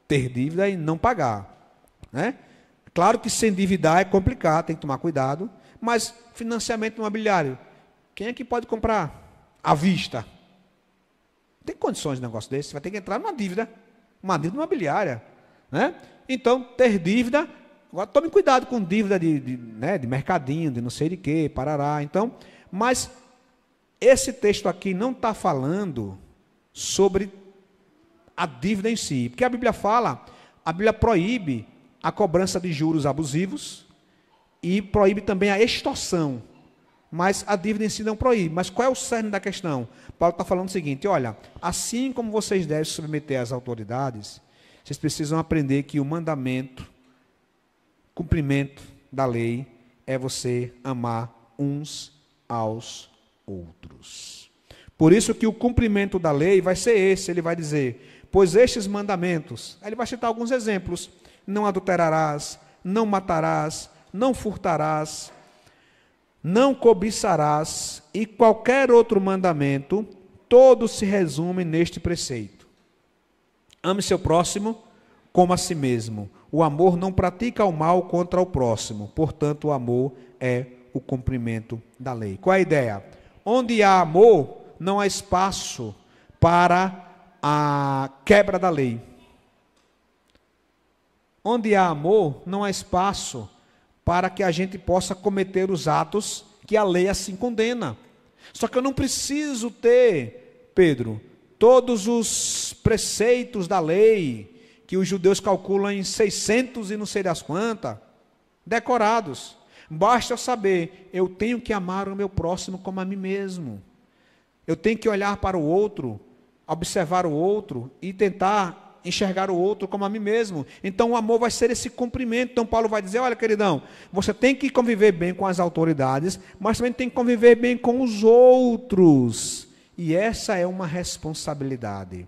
ter dívida e não pagar, né? Claro que se endividar é complicado, tem que tomar cuidado. Mas financiamento imobiliário, quem é que pode comprar à vista? Tem condições de negócio desse? Você vai ter que entrar numa dívida imobiliária, né? Então, ter dívida, agora tome cuidado com dívida de mercadinho, de não sei de quê, parará. Então, mas esse texto aqui não está falando sobre a dívida em si, porque a Bíblia proíbe a cobrança de juros abusivos e proíbe também a extorsão, mas a dívida em si não proíbe. Mas qual é o cerne da questão? Paulo está falando o seguinte, olha, assim como vocês devem se submeter às autoridades, vocês precisam aprender que o mandamento, cumprimento da lei, é você amar uns aos outros. Por isso que o cumprimento da lei vai ser esse, ele vai dizer, pois estes mandamentos, aí ele vai citar alguns exemplos, não adulterarás, não matarás, não furtarás, não cobiçarás, e qualquer outro mandamento, todos se resumem neste preceito. Ame seu próximo como a si mesmo. O amor não pratica o mal contra o próximo. Portanto, o amor é o cumprimento da lei. Qual é a ideia? Onde há amor, não há espaço para a quebra da lei. Onde há amor, não há espaço para que a gente possa cometer os atos que a lei assim condena. Só que eu não preciso ter, Pedro, todos os preceitos da lei, que os judeus calculam em 600 e não sei das quantas, decorados. Basta eu saber, eu tenho que amar o meu próximo como a mim mesmo. Eu tenho que olhar para o outro, observar o outro e tentar enxergar o outro como a mim mesmo. Então o amor vai ser esse cumprimento. Então Paulo vai dizer, olha queridão, você tem que conviver bem com as autoridades, mas também tem que conviver bem com os outros. E essa é uma responsabilidade.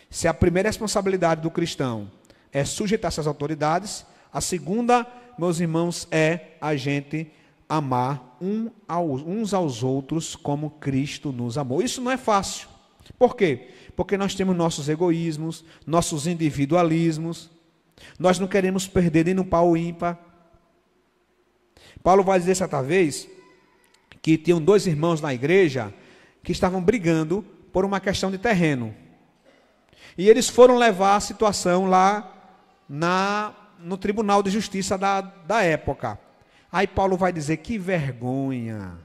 Se a primeira responsabilidade do cristão é sujeitar-se às autoridades, a segunda, meus irmãos, é a gente amar uns aos outros como Cristo nos amou. Isso não é fácil. Por quê? Porque nós temos nossos egoísmos, nossos individualismos, nós não queremos perder nem no pau ímpar. Paulo vai dizer certa vez que tinham dois irmãos na igreja que estavam brigando por uma questão de terreno. E eles foram levar a situação lá no Tribunal de Justiça da época. Aí Paulo vai dizer, que vergonha,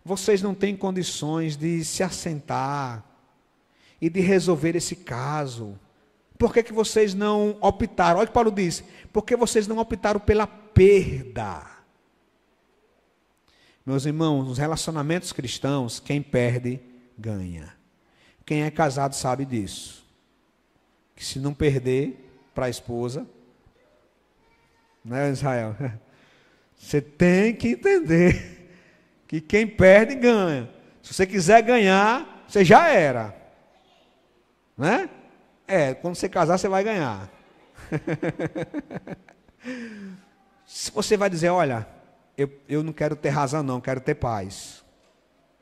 vocês não têm condições de se assentar e de resolver esse caso. Por que vocês não optaram? Olha o que Paulo diz. Porque vocês não optaram pela perda. Meus irmãos, nos relacionamentos cristãos, quem perde, ganha. Quem é casado sabe disso. Que se não perder para a esposa, né, Israel? Você tem que entender que quem perde, ganha. Se você quiser ganhar, você já era. Né? Quando você casar, você vai ganhar. Se você vai dizer, olha, eu não quero ter razão não, quero ter paz.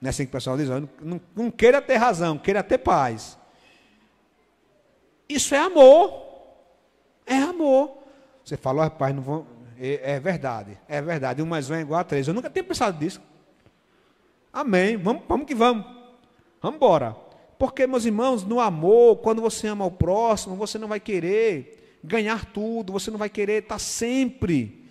Não é assim que o pessoal diz? Eu não queira ter razão, queira ter paz. Isso é amor. É amor. Você fala, rapaz, não vou... É verdade. 1 mais 1 é igual a 3. Eu nunca tinha pensado nisso. Amém. Vamos que vamos. Vamos embora. Porque, meus irmãos, no amor, quando você ama o próximo, você não vai querer ganhar tudo, você não vai querer estar sempre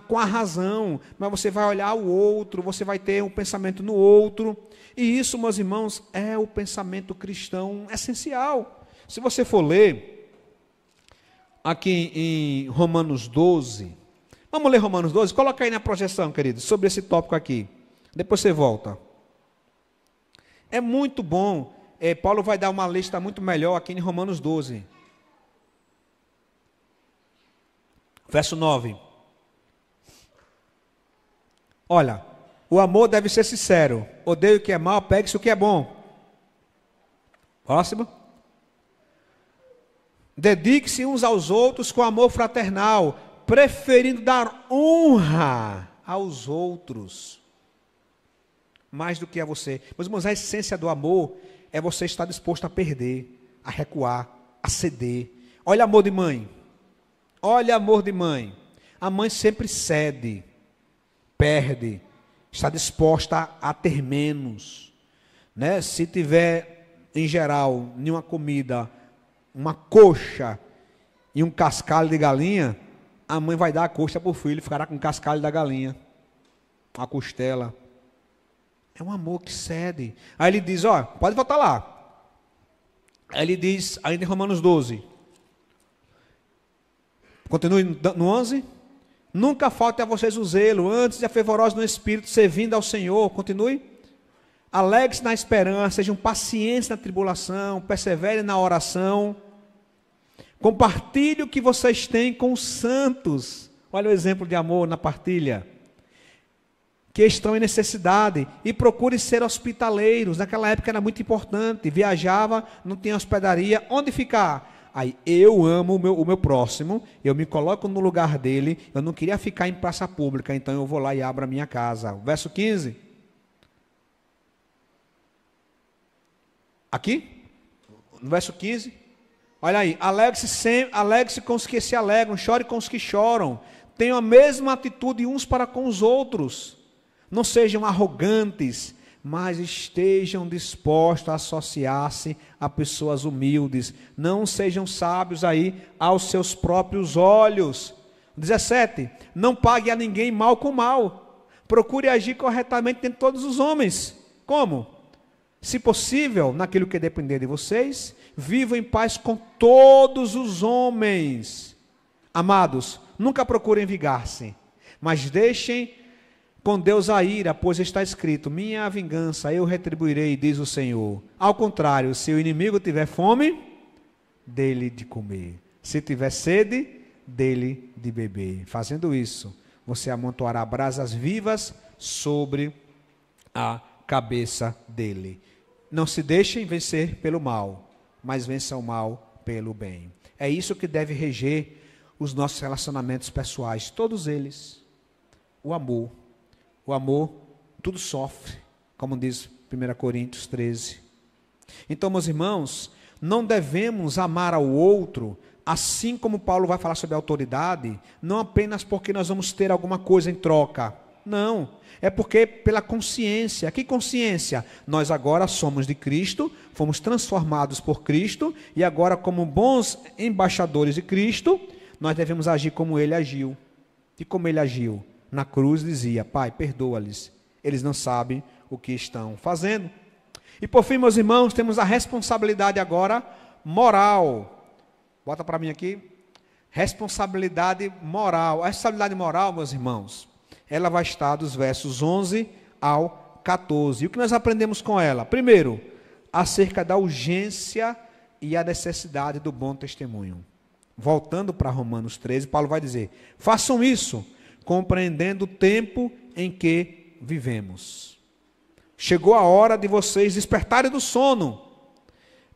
com a razão, mas você vai olhar o outro, você vai ter um pensamento no outro, e isso, meus irmãos, é o pensamento cristão essencial. Se você for ler, aqui em Romanos 12, vamos ler Romanos 12? Coloca aí na projeção, queridos, sobre esse tópico aqui, depois você volta. É muito bom, Paulo vai dar uma lista muito melhor aqui em Romanos 12. Verso 9. Olha, o amor deve ser sincero. Odeie o que é mal, pegue-se o que é bom. Próximo. Dedique-se uns aos outros com amor fraternal, preferindo dar honra aos outros, mais do que a você. Meus irmãos, a essência do amor é você estar disposto a perder, a recuar, a ceder. Olha amor de mãe. Olha amor de mãe. A mãe sempre cede, perde, está disposta a ter menos. Né? Se tiver, em geral, em uma comida, uma coxa e um cascalho de galinha, a mãe vai dar a coxa para o filho, ficará com o cascalho da galinha, a costela. É um amor que cede. Aí ele diz, ó, pode voltar lá. Aí ele diz, ainda em Romanos 12. Continue no 11. Nunca falte a vocês o zelo, antes de fervorosos no Espírito, servindo ao Senhor. Continue. Alegre-se na esperança, sejam pacientes na tribulação, perseverem na oração. Compartilhe o que vocês têm com os santos. Olha o exemplo de amor na partilha. Que estão em necessidade, e procure ser hospitaleiros. Naquela época era muito importante, viajava, não tinha hospedaria, onde ficar? Aí eu amo o meu próximo, eu me coloco no lugar dele, eu não queria ficar em praça pública, então eu vou lá e abro a minha casa. Verso 15. Aqui, no verso 15, olha aí, alegre-se com os que se alegram, chore com os que choram, tenham a mesma atitude uns para com os outros. Não sejam arrogantes, mas estejam dispostos a associar-se a pessoas humildes. Não sejam sábios aí aos seus próprios olhos. 17. Não pague a ninguém mal com mal. Procure agir corretamente entre todos os homens. Como? Se possível, naquilo que depender de vocês, vivam em paz com todos os homens. Amados, nunca procurem vingar-se, mas deixem com Deus a ira, pois está escrito, minha vingança eu retribuirei, diz o Senhor. Ao contrário, se o inimigo tiver fome, dele de comer. Se tiver sede, dele de beber. Fazendo isso, você amontoará brasas vivas sobre a cabeça dele. Não se deixem vencer pelo mal, mas vençam o mal pelo bem. É isso que deve reger os nossos relacionamentos pessoais, todos eles. O amor. O amor, tudo sofre, como diz 1 Coríntios 13. Então, meus irmãos, não devemos amar ao outro, assim como Paulo vai falar sobre a autoridade, não apenas porque nós vamos ter alguma coisa em troca. Não, é porque pela consciência. Que consciência? Nós agora somos de Cristo, fomos transformados por Cristo, e agora como bons embaixadores de Cristo, nós devemos agir como Ele agiu. E como Ele agiu? Na cruz dizia, Pai, perdoa-lhes, eles não sabem o que estão fazendo. E por fim, meus irmãos, temos a responsabilidade agora moral. Bota para mim aqui. Responsabilidade moral. A responsabilidade moral, meus irmãos, ela vai estar dos versos 11 ao 14. E o que nós aprendemos com ela? Primeiro, acerca da urgência e a necessidade do bom testemunho. Voltando para Romanos 13, Paulo vai dizer: façam isso, compreendendo o tempo em que vivemos. Chegou a hora de vocês despertarem do sono,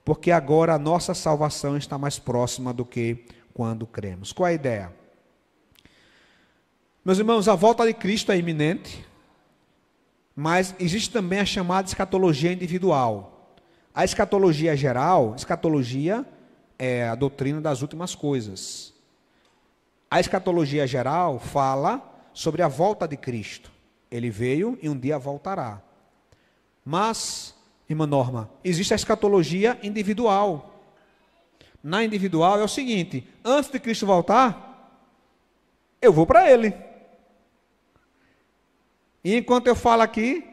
porque agora a nossa salvação está mais próxima do que quando cremos. Qual é a ideia? Meus irmãos, a volta de Cristo é iminente, mas existe também a chamada escatologia individual. A escatologia geral, escatologia é a doutrina das últimas coisas. A escatologia geral fala sobre a volta de Cristo. Ele veio e um dia voltará. Mas, irmã Norma, existe a escatologia individual. Na individual é o seguinte: antes de Cristo voltar, eu vou para Ele. E enquanto eu falo aqui,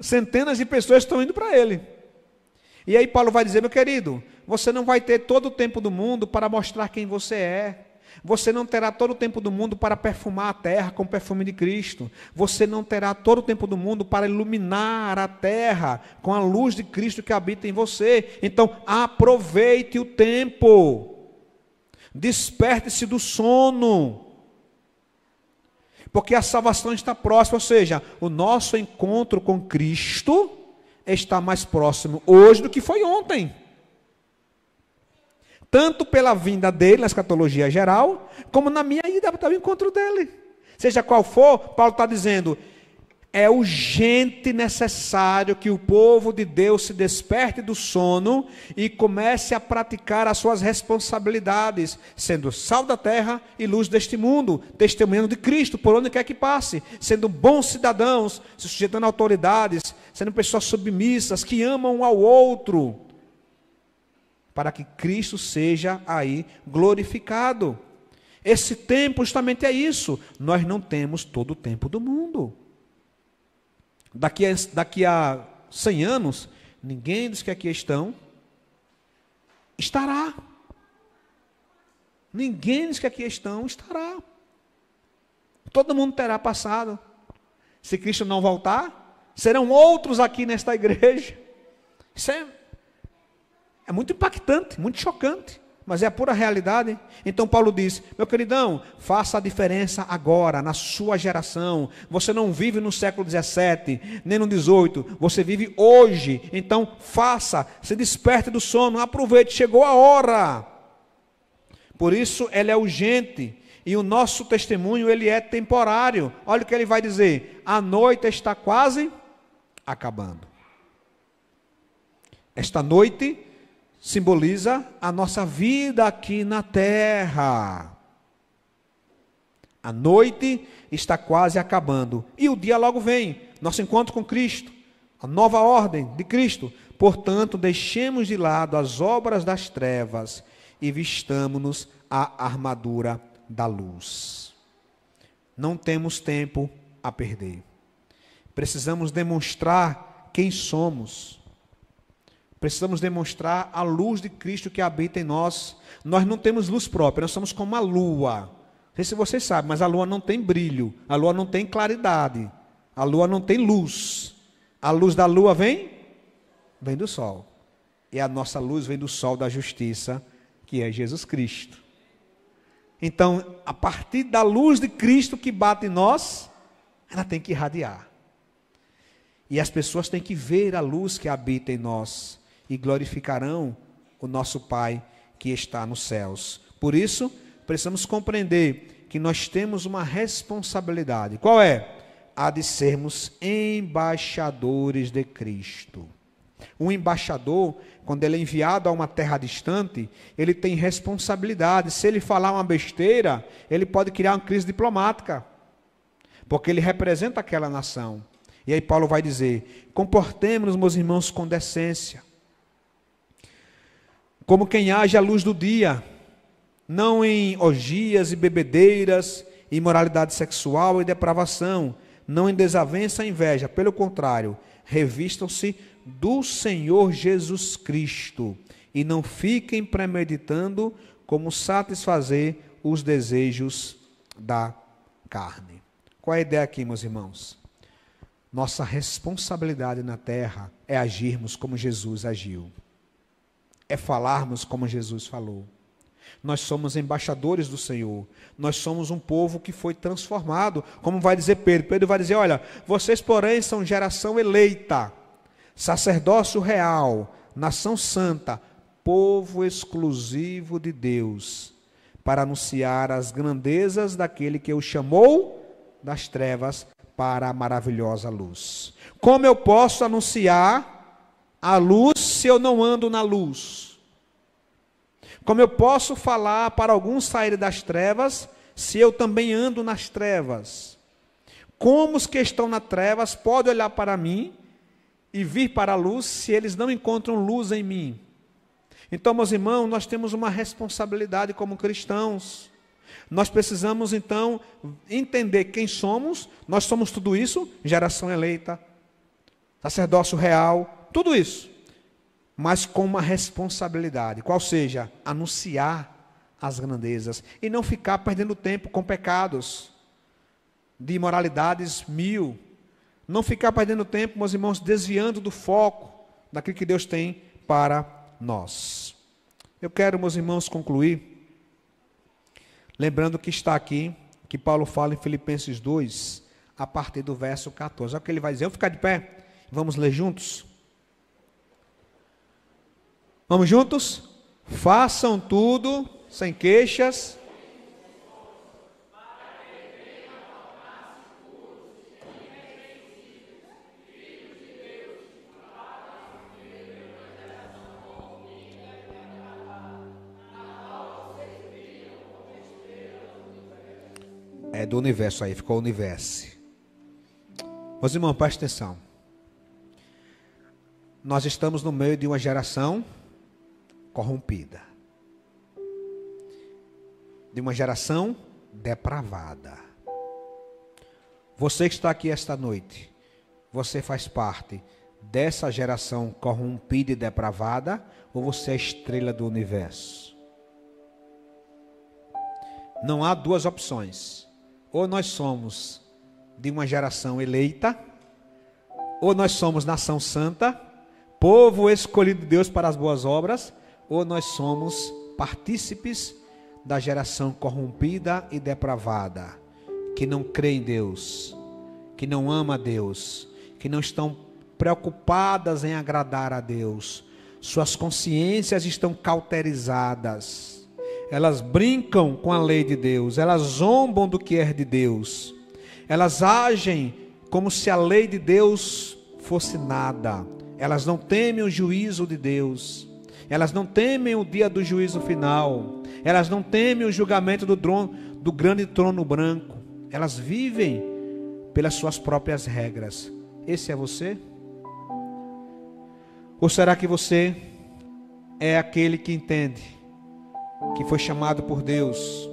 centenas de pessoas estão indo para Ele. E aí Paulo vai dizer: meu querido, você não vai ter todo o tempo do mundo para mostrar quem você é. Você não terá todo o tempo do mundo para perfumar a terra com o perfume de Cristo. Você não terá todo o tempo do mundo para iluminar a terra com a luz de Cristo que habita em você. Então, aproveite o tempo. Desperte-se do sono. Porque a salvação está próxima, ou seja, o nosso encontro com Cristo está mais próximo hoje do que foi ontem. Tanto pela vinda dele, na escatologia geral, como na minha ida para o encontro dele. Seja qual for, Paulo está dizendo: é urgente e necessário que o povo de Deus se desperte do sono e comece a praticar as suas responsabilidades, sendo sal da terra e luz deste mundo, testemunhando de Cristo por onde quer que passe, sendo bons cidadãos, se sujeitando a autoridades, sendo pessoas submissas, que amam um ao outro, para que Cristo seja aí glorificado. Esse tempo justamente é isso. Nós não temos todo o tempo do mundo. Daqui a 100 anos, ninguém dos que aqui estão estará. Ninguém dos que aqui estão estará. Todo mundo terá passado. Se Cristo não voltar, serão outros aqui nesta igreja. Isso é muito impactante, muito chocante, mas é a pura realidade. Então Paulo diz: meu queridão, faça a diferença agora, na sua geração. Você não vive no século 17, nem no 18, você vive hoje. Então faça, se desperte do sono, aproveite, chegou a hora. Por isso ele é urgente, e o nosso testemunho ele é temporário. Olha o que ele vai dizer: a noite está quase acabando. Esta noite simboliza a nossa vida aqui na terra. A noite está quase acabando. E o dia logo vem. Nosso encontro com Cristo. A nova ordem de Cristo. Portanto, deixemos de lado as obras das trevas e vistamo-nos a armadura da luz. Não temos tempo a perder. Precisamos demonstrar quem somos. Precisamos demonstrar a luz de Cristo que habita em nós. Nós não temos luz própria, nós somos como a lua. Não sei se vocês sabem, mas a lua não tem brilho, a lua não tem claridade, a lua não tem luz. A luz da lua vem do sol. E a nossa luz vem do sol da justiça, que é Jesus Cristo. Então, a partir da luz de Cristo que bate em nós, ela tem que irradiar. E as pessoas têm que ver a luz que habita em nós e glorificarão o nosso Pai que está nos céus. Por isso, precisamos compreender que nós temos uma responsabilidade. Qual é? A de sermos embaixadores de Cristo. Um embaixador, quando ele é enviado a uma terra distante, ele tem responsabilidade. Se ele falar uma besteira, ele pode criar uma crise diplomática, porque ele representa aquela nação. E aí Paulo vai dizer: comportemos-nos, meus irmãos, com decência, como quem age à luz do dia, não em orgias e bebedeiras, imoralidade sexual e depravação, não em desavença e inveja. Pelo contrário, revistam-se do Senhor Jesus Cristo e não fiquem premeditando como satisfazer os desejos da carne. Qual é a ideia aqui, meus irmãos? Nossa responsabilidade na terra é agirmos como Jesus agiu, é falarmos como Jesus falou. Nós somos embaixadores do Senhor, nós somos um povo que foi transformado, como vai dizer Pedro. Pedro vai dizer: olha, vocês porém são geração eleita, sacerdócio real, nação santa, povo exclusivo de Deus, para anunciar as grandezas daquele que o chamou das trevas para a maravilhosa luz. Como eu posso anunciar a luz se eu não ando na luz? Como eu posso falar para alguns saírem das trevas, se eu também ando nas trevas? Como os que estão nas trevas podem olhar para mim e vir para a luz, se eles não encontram luz em mim? Então, meus irmãos, nós temos uma responsabilidade como cristãos. Nós precisamos, então, entender quem somos. Nós somos tudo isso, geração eleita, sacerdócio real, tudo isso, mas com uma responsabilidade, qual seja, anunciar as grandezas, e não ficar perdendo tempo com pecados, de imoralidades mil, não ficar perdendo tempo, meus irmãos, desviando do foco, daquilo que Deus tem para nós. Eu quero, meus irmãos, concluir, lembrando que está aqui, que Paulo fala em Filipenses 2, a partir do verso 14, olha o que ele vai dizer. Vamos ficar de pé, vamos ler juntos? Vamos juntos? Façam tudo sem queixas. É do universo aí, ficou universo. Meus irmãos, presta atenção. Nós estamos no meio de uma geração corrompida, de uma geração depravada. Você que está aqui esta noite, você faz parte dessa geração corrompida e depravada, ou você é a estrela do universo? Não há duas opções. Ou nós somos de uma geração eleita, ou nós somos nação santa, povo escolhido de Deus para as boas obras, ou nós somos partícipes da geração corrompida e depravada, que não crê em Deus, que não ama a Deus, que não estão preocupadas em agradar a Deus. Suas consciências estão cauterizadas, elas brincam com a lei de Deus, elas zombam do que é de Deus, elas agem como se a lei de Deus fosse nada. Elas não temem o juízo de Deus, elas não temem o dia do juízo final, elas não temem o julgamento do grande trono branco, elas vivem pelas suas próprias regras. Esse é você? Ou será que você é aquele que entende que foi chamado por Deus,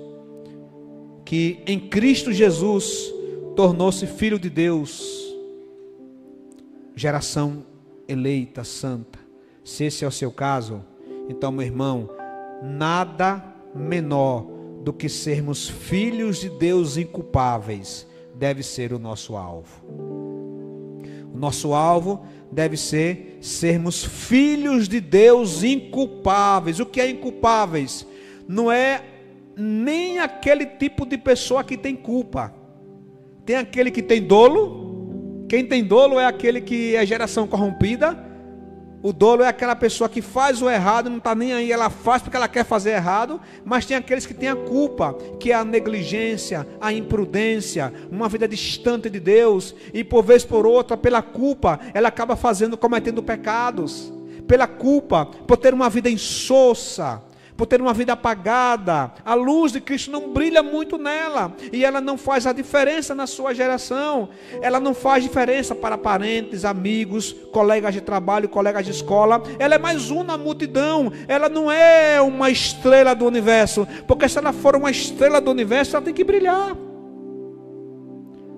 que em Cristo Jesus tornou-se filho de Deus, geração eleita, santa? Se esse é o seu caso, então, meu irmão, nada menor do que sermos filhos de Deus inculpáveis deve ser o nosso alvo. O nosso alvo deve ser sermos filhos de Deus inculpáveis. O que é inculpáveis? Não é nem aquele tipo de pessoa que tem culpa. Tem aquele que tem dolo. Quem tem dolo é aquele que é geração corrompida. O dolo é aquela pessoa que faz o errado, não está nem aí, ela faz porque ela quer fazer errado. Mas tem aqueles que têm a culpa, que é a negligência, a imprudência, uma vida distante de Deus, e por vez por outra, pela culpa, ela acaba cometendo pecados. Pela culpa, por ter uma vida insossa, por ter uma vida apagada, a luz de Cristo não brilha muito nela, e ela não faz a diferença na sua geração. Ela não faz diferença para parentes, amigos, colegas de trabalho, colegas de escola. Ela é mais um na multidão. Ela não é uma estrela do universo, porque se ela for uma estrela do universo, ela tem que brilhar.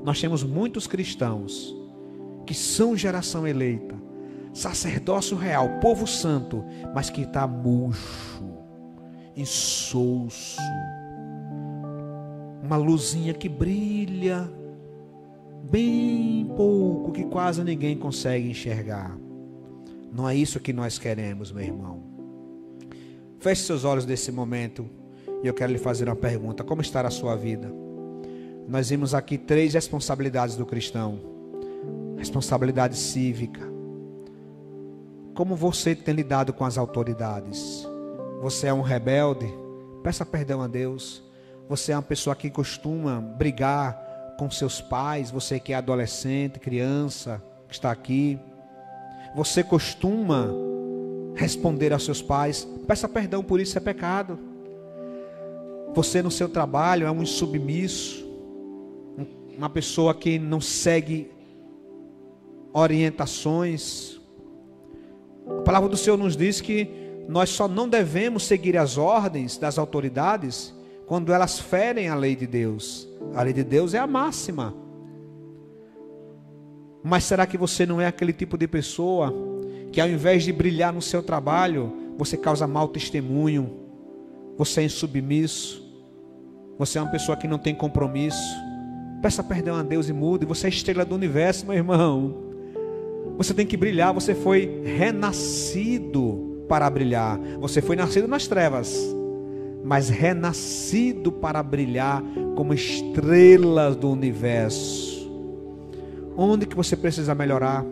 Nós temos muitos cristãos que são geração eleita, sacerdócio real, povo santo, mas que está murcho, insosso, uma luzinha que brilha bem pouco, que quase ninguém consegue enxergar. Não é isso que nós queremos, meu irmão. Feche seus olhos nesse momento e eu quero lhe fazer uma pergunta: como está a sua vida? Nós vimos aqui 3 responsabilidades do cristão. Responsabilidade cívica. Como você tem lidado com as autoridades? Você é um rebelde? Peça perdão a Deus. Você é uma pessoa que costuma brigar com seus pais? Você que é adolescente, criança, que está aqui. Você costuma responder aos seus pais? Peça perdão por isso, é pecado. Você no seu trabalho é um insubmisso, uma pessoa que não segue orientações. A palavra do Senhor nos diz que nós só não devemos seguir as ordens das autoridades quando elas ferem a lei de Deus. A lei de Deus é a máxima. Mas será que você não é aquele tipo de pessoa que, ao invés de brilhar no seu trabalho, você causa mau testemunho? Você é insubmisso. Você é uma pessoa que não tem compromisso. Peça perdão a Deus e mude. Você é a estrela do universo, meu irmão. Você tem que brilhar. Você foi renascido para brilhar. Você foi nascido nas trevas, mas renascido para brilhar como estrelas do universo. Onde que você precisa melhorar?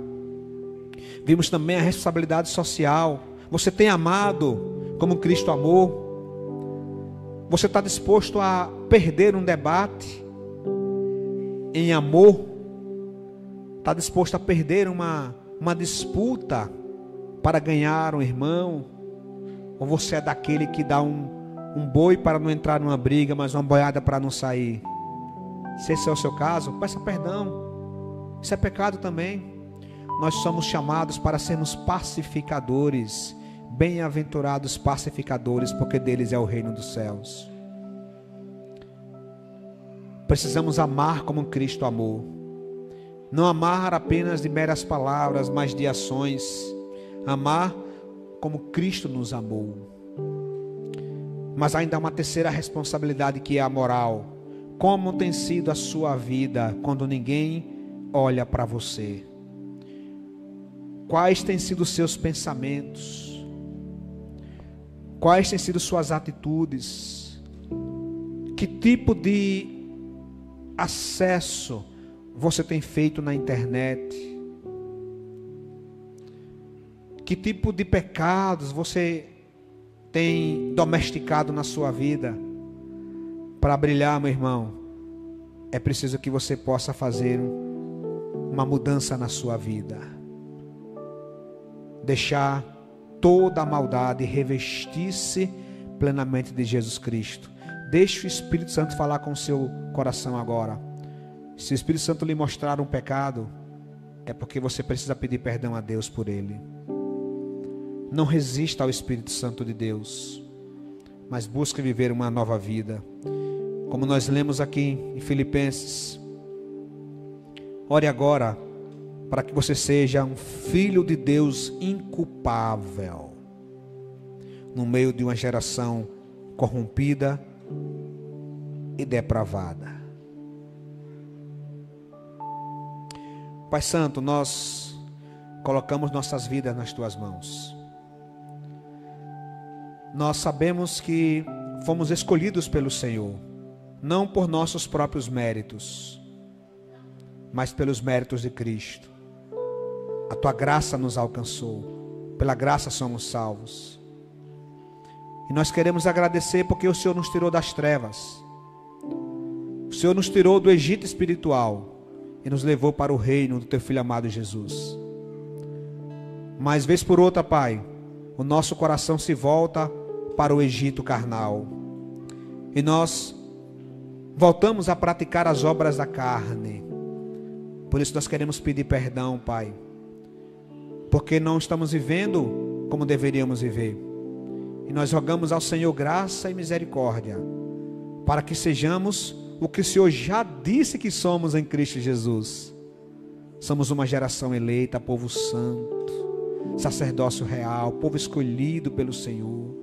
Vimos também a responsabilidade social. Você tem amado como Cristo amou? Você está disposto a perder um debate em amor? Está disposto a perder uma disputa para ganhar um irmão? Ou você é daquele que dá um boi para não entrar numa briga, mas uma boiada para não sair? Se esse é o seu caso, peça perdão. Isso é pecado também. Nós somos chamados para sermos pacificadores. Bem-aventurados pacificadores, porque deles é o reino dos céus. Precisamos amar como Cristo amou. Não amar apenas de meras palavras, mas de ações. Amar como Cristo nos amou. Mas ainda há uma terceira responsabilidade, que é a moral. Como tem sido a sua vida quando ninguém olha para você? Quais têm sido os seus pensamentos? Quais têm sido suas atitudes? Que tipo de acesso você tem feito na internet? Que tipo de pecados você tem domesticado na sua vida? Para brilhar, meu irmão, é preciso que você possa fazer uma mudança na sua vida. Deixar toda a maldade e revestir-se plenamente de Jesus Cristo. Deixe o Espírito Santo falar com o seu coração agora. Se o Espírito Santo lhe mostrar um pecado, é porque você precisa pedir perdão a Deus por ele. Não resista ao Espírito Santo de Deus, mas busque viver uma nova vida. Como nós lemos aqui em Filipenses, ore agora para que você seja um filho de Deus inculpável no meio de uma geração corrompida e depravada. Pai Santo, nós colocamos nossas vidas nas tuas mãos. Nós sabemos que fomos escolhidos pelo Senhor, não por nossos próprios méritos, mas pelos méritos de Cristo. A tua graça nos alcançou, pela graça somos salvos. E nós queremos agradecer porque o Senhor nos tirou das trevas. O Senhor nos tirou do Egito espiritual e nos levou para o reino do teu Filho amado Jesus. Mas vez por outra, Pai, o nosso coração se volta para o Egito carnal. E nós voltamos a praticar as obras da carne. Por isso nós queremos pedir perdão, Pai, porque não estamos vivendo como deveríamos viver. E nós rogamos ao Senhor graça e misericórdia, para que sejamos o que o Senhor já disse que somos em Cristo Jesus. Somos uma geração eleita, povo santo, sacerdócio real, povo escolhido pelo Senhor.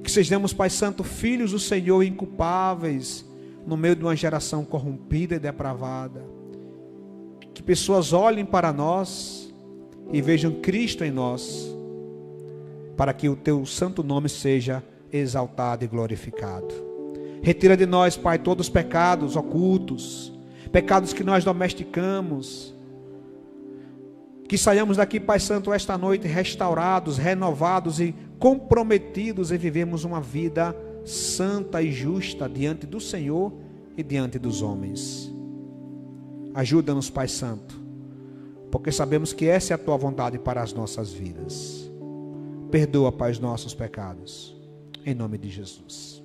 Que sejamos, Pai Santo, filhos do Senhor, inculpáveis, no meio de uma geração corrompida e depravada. Que pessoas olhem para nós e vejam Cristo em nós, para que o Teu santo nome seja exaltado e glorificado. Retira de nós, Pai, todos os pecados ocultos, pecados que nós domesticamos. Que saiamos daqui, Pai Santo, esta noite restaurados, renovados e comprometidos em vivermos uma vida santa e justa diante do Senhor e diante dos homens. Ajuda-nos, Pai Santo, porque sabemos que essa é a Tua vontade para as nossas vidas. Perdoa, Pai, os nossos pecados, em nome de Jesus.